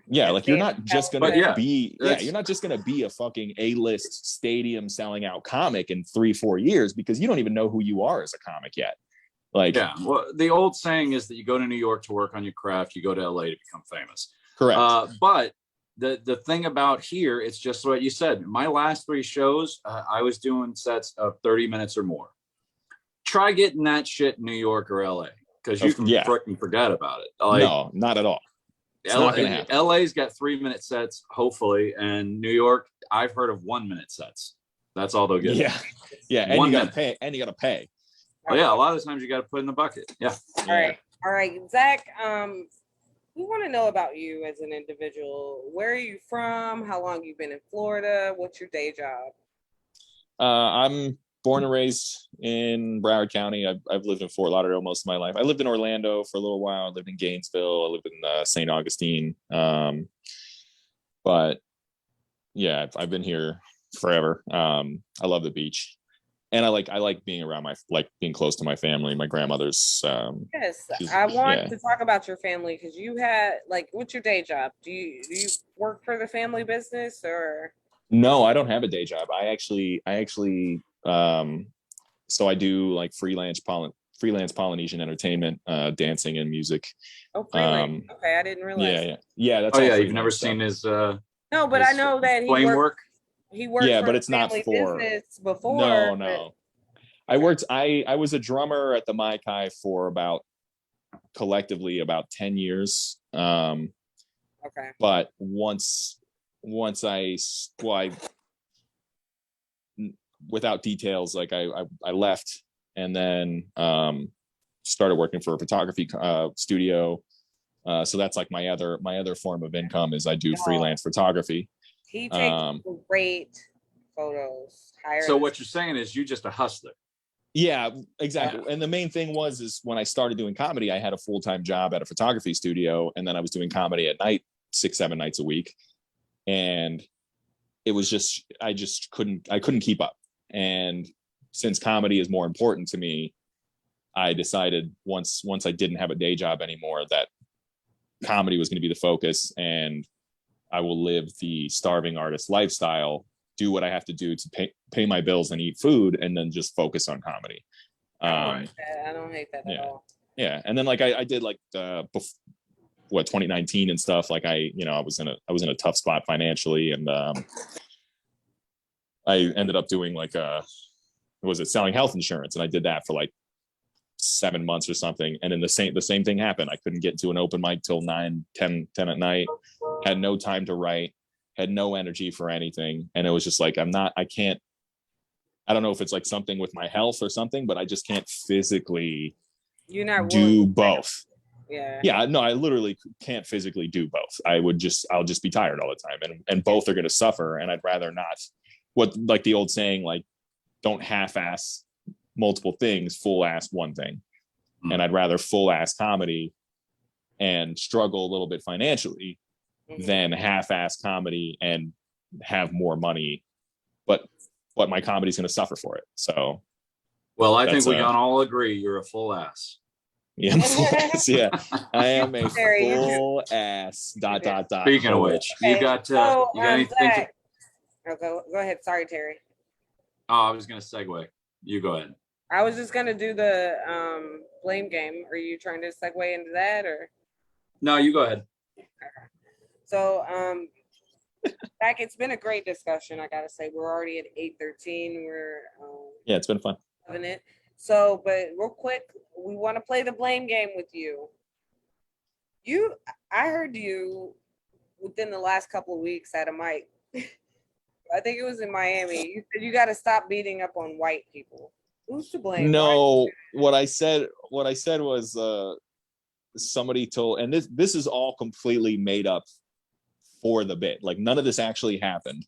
C: Yeah, like you're not just gonna you're not just gonna be a fucking A-list stadium selling out comic in 3-4 years, because you don't even know who you are as a comic yet. Like,
B: well, the old saying is that you go to New York to work on your craft, you go to LA to become famous.
C: Correct.
B: But the thing about here, it's just what you said. My last 3 shows, I was doing sets of 30 minutes or more. Try getting that shit in New York or LA, because you can freaking forget about it. Like,
C: no, not at all. It's not gonna happen.
B: LA's got 3-minute sets, hopefully, and New York, I've heard of 1-minute sets. That's all they'll get.
C: Yeah, yeah, and you gotta pay. And you gotta pay.
B: Oh yeah, a lot of the times you got to put in the bucket. Yeah.
A: All right, Zach. We want to know about you as an individual. Where are you from? How long you've been in Florida? What's your day job?
C: I'm born and raised in Broward County. I've lived in Fort Lauderdale most of my life. I lived in Orlando for a little while. I lived in Gainesville. I lived in St. Augustine. But yeah, I've been here forever. I love the beach, and I like being around being close to my family. My grandmother's.
A: Yes, I want to talk about your family, because you had, like, what's your day job? Do you work for the family business, or?
C: No, I don't have a day job. I actually so I do like freelance Polynesian entertainment, dancing and music.
A: Oh, freelance. Okay, I didn't realize.
C: Yeah. That's
B: you've never seen his
A: no, but I know that he
B: work.
A: He worked for
C: but it's not for
A: business before.
C: No. I was a drummer at the Mai Kai for collectively about 10 years.
A: Okay.
C: But once I without details, like I left and then started working for a photography studio. So that's like my other form of income is I do freelance photography.
A: He takes great photos.
B: So what you're saying is you're just a hustler.
C: Yeah, exactly. And the main thing is when I started doing comedy, I had a full-time job at a photography studio, and then I was doing comedy at night 6-7 nights a week. And it was just I couldn't keep up. And since comedy is more important to me, I decided once I didn't have a day job anymore that comedy was going to be the focus, and I will live the starving artist lifestyle, do what I have to do to pay my bills and eat food, and then just focus on comedy.
A: I don't hate that at all.
C: Yeah, and then like I did like 2019 and stuff. Like I was in a tough spot financially, and I ended up doing like selling health insurance, and I did that for like 7 months or something. And then the same thing happened. I couldn't get into an open mic till 9, 10 at night. Had no time to write. Had no energy for anything. And it was just like I don't know if it's like something with my health or something, but I just can't physically do both. Yeah, no, I literally can't physically do both. I'll just be tired all the time, and both are going to suffer. And I'd rather not. What, like the old saying, like, don't half-ass multiple things, full-ass one thing. And I'd rather full-ass comedy and struggle a little bit financially than half-ass comedy and have more money, but my comedy's going to suffer for it. So,
B: well, I think we can all agree you're a full ass.
C: Yeah, I'm full ass. Yeah, I am a full ass. ...
B: Speaking of which, you got anything?
A: Go ahead. Sorry, Terry.
B: Oh, I was going to segue. You go ahead.
A: I was just going to do the blame game. Are you trying to segue into that, or?
B: No, you go ahead.
A: Okay. So, Zach, it's been a great discussion. I got to say, we're already at 8:13.
C: Yeah, it's been fun.
A: Loving it. So, but real quick, we want to play the blame game with you. I heard you within the last couple of weeks at a mic. I think it was in Miami. You said you got to stop beating up on white people. Who's to blame?
C: No, what I said was somebody told, and this is all completely made up for the bit. Like none of this actually happened.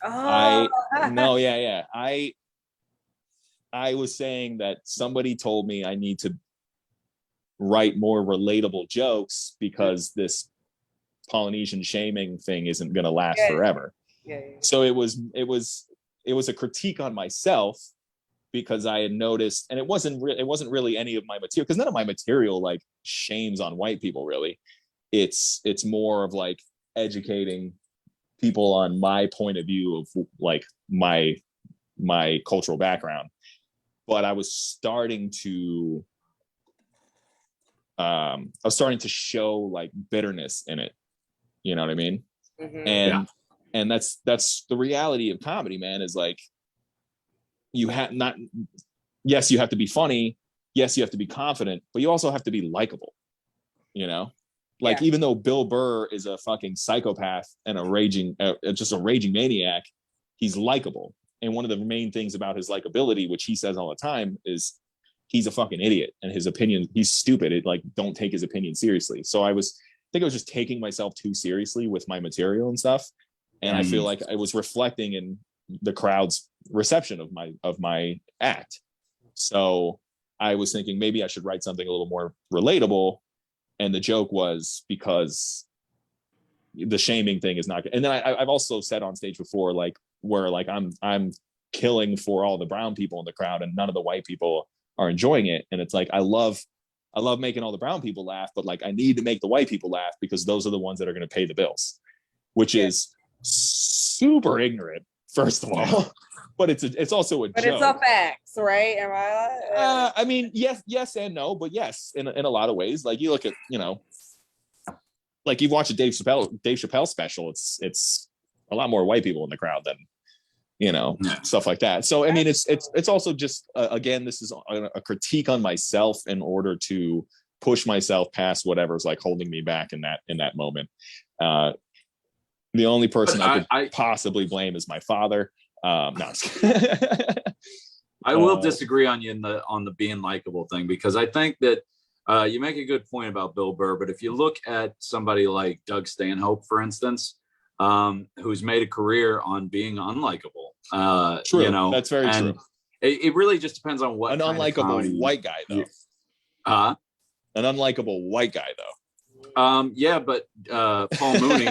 C: Oh. I was saying that somebody told me I need to write more relatable jokes because this Polynesian shaming thing isn't going to last forever. Yeah. So it was a critique on myself because I had noticed, and it wasn't really any of my material, because none of my material like shames on white people really. It's more of like educating people on my point of view of like my cultural background. But I was starting to show like bitterness in it. You know what I mean? And that's the reality of comedy, man, is like, you have not, yes, you have to be funny, yes, you have to be confident, but you also have to be likable, you know? Like, even though Bill Burr is a fucking psychopath and just a raging maniac, he's likable. And one of the main things about his likability, which he says all the time, is he's a fucking idiot, and his opinion, he's stupid. Don't take his opinion seriously. So I think I was just taking myself too seriously with my material and stuff. And I feel like I was reflecting in the crowd's reception of my act. So I was thinking maybe I should write something a little more relatable. And the joke was, because the shaming thing is not good. And then I've also said on stage before, like, where like I'm killing for all the brown people in the crowd and none of the white people are enjoying it. And it's like, I love making all the brown people laugh, but like, I need to make the white people laugh because those are the ones that are going to pay the bills, which is super ignorant, first of all. But it's also a joke. But it's
A: a facts, right? Am I?
C: I mean, yes and no, but yes, in a lot of ways. Like, you look at, like, you watch a Dave Chappelle special, it's a lot more white people in the crowd than, stuff like that. So I mean, it's also just again, this is a critique on myself in order to push myself past whatever's like holding me back in that moment. The only person I could possibly blame is my father. No.
B: I will disagree on you on the being likable thing, because I think that you make a good point about Bill Burr, but if you look at somebody like Doug Stanhope, for instance, who's made a career on being unlikable,
C: true. That's very true.
B: It really just depends on what
C: an unlikable white guy though. An unlikable white guy though.
B: Yeah, but Paul Mooney.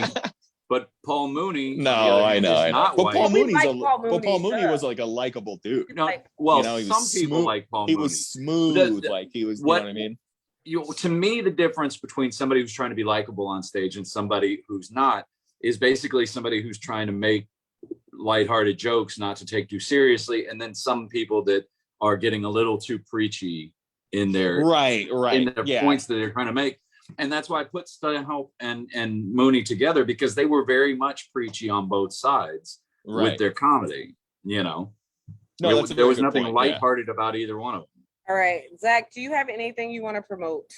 B: But Paul Mooney,
C: no, I know. But Paul Mooney
A: was
C: like a likable dude.
B: Some people like Paul Mooney.
C: He was smooth, you know what I mean?
B: To me, the difference between somebody who's trying to be likable on stage and somebody who's not is basically somebody who's trying to make lighthearted jokes, not to take too seriously, and then some people that are getting a little too preachy in their in their points that they're trying to make. And that's why I put Stanhope and Mooney together, because they were very much preachy on both sides with their comedy. No, there was nothing lighthearted about either one of them.
A: All right, Zach, do you have anything you want to promote?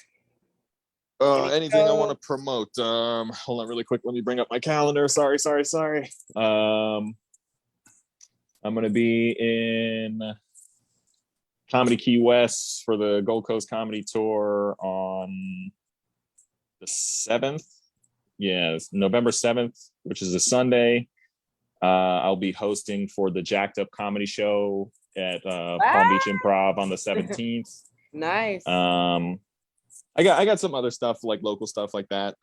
C: Anything I want to promote? Hold on, really quick. Let me bring up my calendar. Sorry. I'm gonna be in Comedy Key West for the Gold Coast Comedy Tour on the 7th. It's November 7th, which is a Sunday. I'll be hosting for the Jacked Up Comedy Show at Palm Beach Improv on the 17th.
A: Nice.
C: I got some other stuff, like local stuff like that.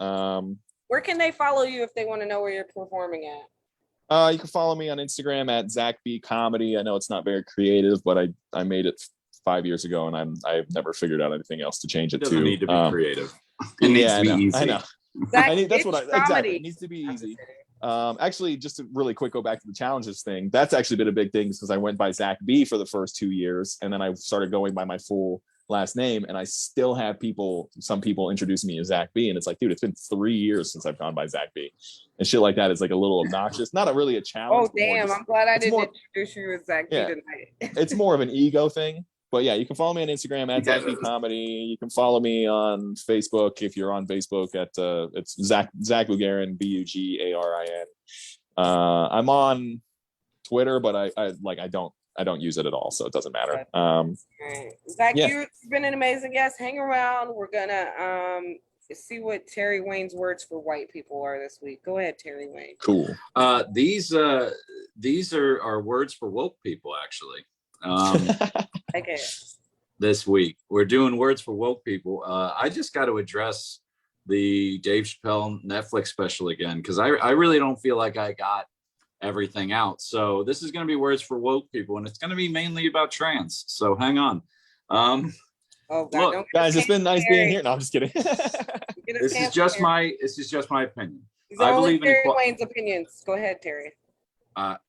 A: Where can they follow you if they want to know where you're performing at?
C: You can follow me on Instagram at Zach B Comedy. I know it's not very creative, but I made it 5 years ago, and I've never figured out anything else to change it to.
B: Doesn't need to be creative. It needs to be easy.
C: I know. That's what exactly. It needs to be easy. Actually, just to really quick go back to the challenges thing. That's actually been a big thing, because I went by Zach B for the first 2 years, and then I started going by my full last name, and I still have some people introducing me as Zach B, and it's like, dude, it's been 3 years since I've gone by Zach B, and shit like that is like a little obnoxious. Not really a challenge.
A: Oh damn! I'm glad I didn't introduce you as Zach B tonight.
C: It's more of an ego thing. But yeah, you can follow me on Instagram at Zach B Comedy. You can follow me on Facebook if you're on Facebook at it's Zach Bugarin, Bugarin. I'm on Twitter, but I don't use it at all, so it doesn't matter.
A: Zach, you've been an amazing guest. Hang around. We're gonna see what Terry Wayne's words for white people are this week. Go ahead, Terry Wayne.
C: Cool.
B: These are words for woke people, actually.
A: Okay.
B: This week we're doing words for woke people. I just got to address the Dave Chappelle Netflix special again, because I really don't feel like I got everything out. So this is going to be words for woke people, and it's going to be mainly about trans. So hang on.
A: Oh God,
C: look, guys, it's been nice being here. No, I'm just kidding.
B: This is just my opinion.
A: I believe in Terry Wayne's opinions. Go ahead, Terry.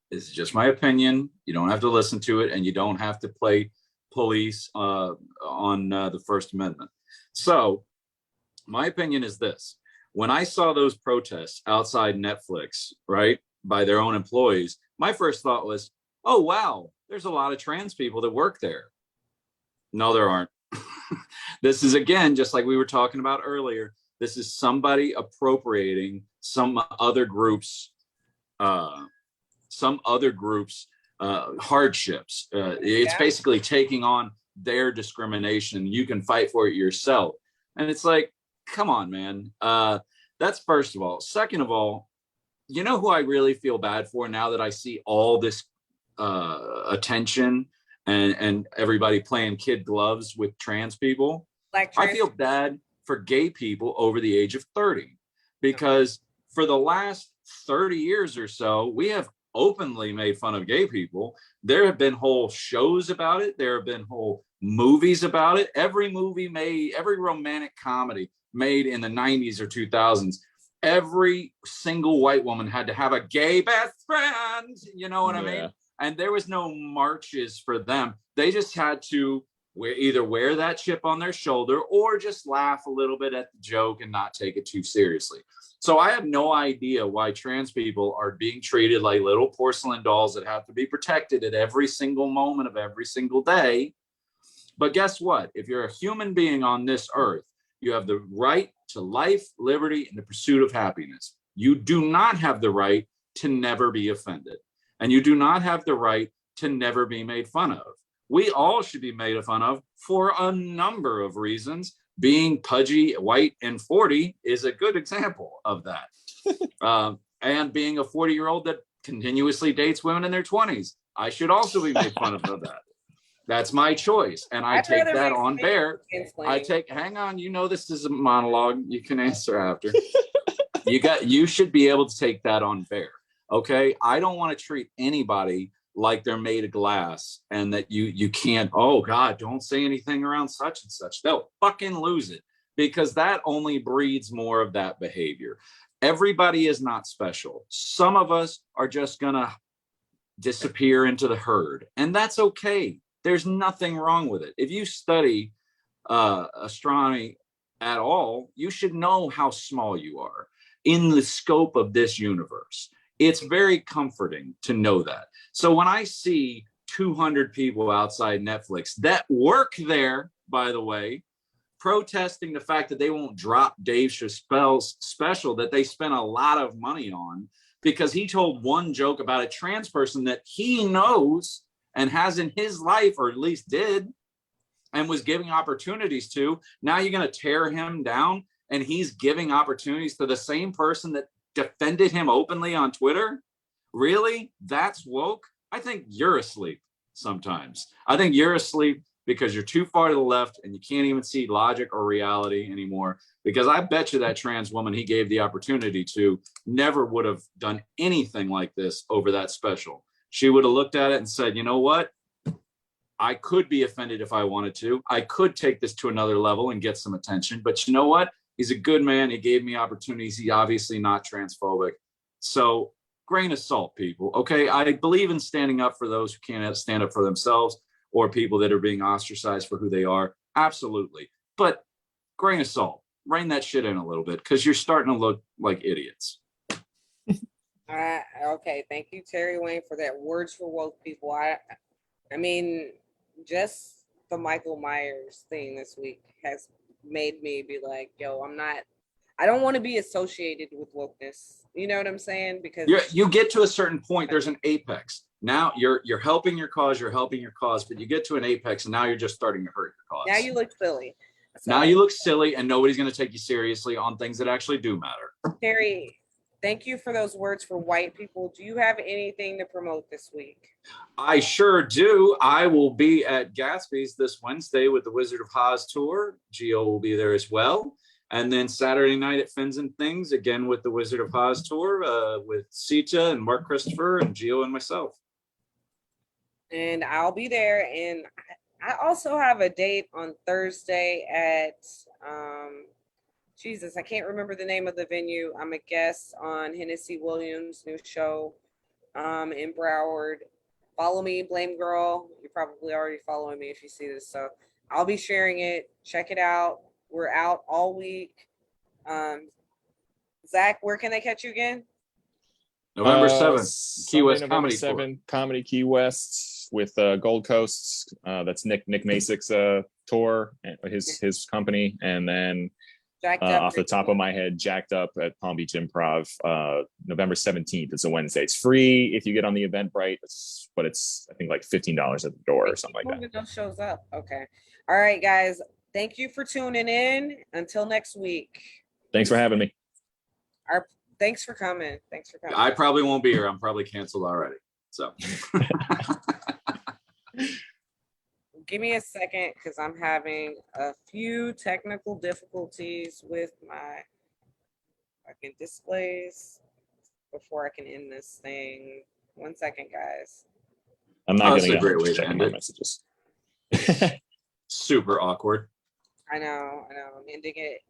B: This is just my opinion. You don't have to listen to it, and you don't have to play police on the First Amendment. So my opinion is this. When I saw those protests outside Netflix, right, by their own employees, my first thought was, oh, wow, there's a lot of trans people that work there. No, there aren't. This is, again, just like we were talking about earlier, this is somebody appropriating some other groups' hardships. It's basically taking on their discrimination. You can fight for it yourself. And it's like, come on, man. That's first of all. Second of all, you know who I really feel bad for now that I see all this attention and everybody playing kid gloves with trans people? I feel bad for gay people over the age of 30, because for the last 30 years or so, we have openly made fun of gay people. There have been whole shows about it. There have been whole movies about it. Every movie made, every romantic comedy made in the 90s or 2000s, every single white woman had to have a gay best friend. You know what I mean? And there was no marches for them. They just had to either wear that chip on their shoulder or just laugh a little bit at the joke and not take it too seriously. So I have no idea why trans people are being treated like little porcelain dolls that have to be protected at every single moment of every single day. But guess what? If you're a human being on this earth, you have the right to life, liberty, and the pursuit of happiness. You do not have the right to never be offended. And you do not have the right to never be made fun of. We all should be made fun of for a number of reasons. Being pudgy, white, and 40 is a good example of that. And being a 40-year-old that continuously dates women in their 20s, I should also be made fun of that. That's my choice, and I take that on bear. Hang on, you know this is a monologue. You can answer after. You should be able to take that on bear. Okay, I don't want to treat anybody like they're made of glass and that you can't, oh God, don't say anything around such and such. They'll fucking lose it, because that only breeds more of that behavior. Everybody is not special. Some of us are just gonna disappear into the herd, and that's okay. There's nothing wrong with it. If you study astronomy at all, you should know how small you are in the scope of this universe. It's very comforting to know that. So when I see 200 people outside Netflix that work there, by the way, protesting the fact that they won't drop Dave Chappelle's special that they spent a lot of money on because he told one joke about a trans person that he knows and has in his life, or at least did, and was giving opportunities to. Now you're going to tear him down, and he's giving opportunities to the same person that defended him openly on Twitter? Really? That's woke? I think you're asleep sometimes. I think you're asleep because you're too far to the left and you can't even see logic or reality anymore. Because I bet you that trans woman he gave the opportunity to never would have done anything like this over that special. She would have looked at it and said, you know what? I could be offended if I wanted to. I could take this to another level and get some attention. But you know what? He's a good man. He gave me opportunities. He's obviously not transphobic. So grain of salt, people. Okay, I believe in standing up for those who can't stand up for themselves or people that are being ostracized for who they are. Absolutely. But grain of salt. Rein that shit in a little bit, because you're starting to look like idiots.
A: Okay, thank you, Terry Wayne, for that. Words for woke people. I mean, just the Michael Myers thing this week has made me be like, yo, I don't want to be associated with wokeness. You know what I'm saying? Because
B: you get to a certain point, there's an apex. Now you're helping your cause, but you get to an apex and now you're just starting to hurt your cause.
A: Now you look silly.
B: Now you look silly and nobody's going to take you seriously on things that actually do matter.
A: Terry, thank you for those words for white people. Do you have anything to promote this week?
B: I sure do. I will be at Gatsby's this Wednesday with the Wizard of Oz tour. Gio will be there as well. And then Saturday night at Fins and Things, again with the Wizard of Oz tour with Sita and Mark Christopher and Gio and myself.
A: And I'll be there. And I also have a date on Thursday at, Jesus, I can't remember the name of the venue. I'm a guest on Hennessy Williams' new show in Broward. Follow me, Blamegirl. You're probably already following me if you see this. So I'll be sharing it. Check it out. We're out all week. Zach, where can they catch you again?
B: November 7th, Key West
C: November
B: Comedy Tour.
C: 7th, Comedy Key West with Gold Coast. That's Nick Masick's tour, his company, and then off the top of my head, Jacked Up at Palm Beach Improv, November 17th. It's a Wednesday. It's free if you get on the Eventbrite, but it's I think like $15 at the door or something like that.
A: Those shows up. Okay. All right, guys. Thank you for tuning in. Until next week.
C: Thanks for having me.
A: Thanks for coming.
B: I probably won't be here. I'm probably canceled already. So
A: give me a second because I'm having a few technical difficulties with my fucking displays before I can end this thing. 1 second, guys.
C: I'm not
B: getting a great way to end it.
C: Messages.
B: Super awkward.
A: I know. I'm ending it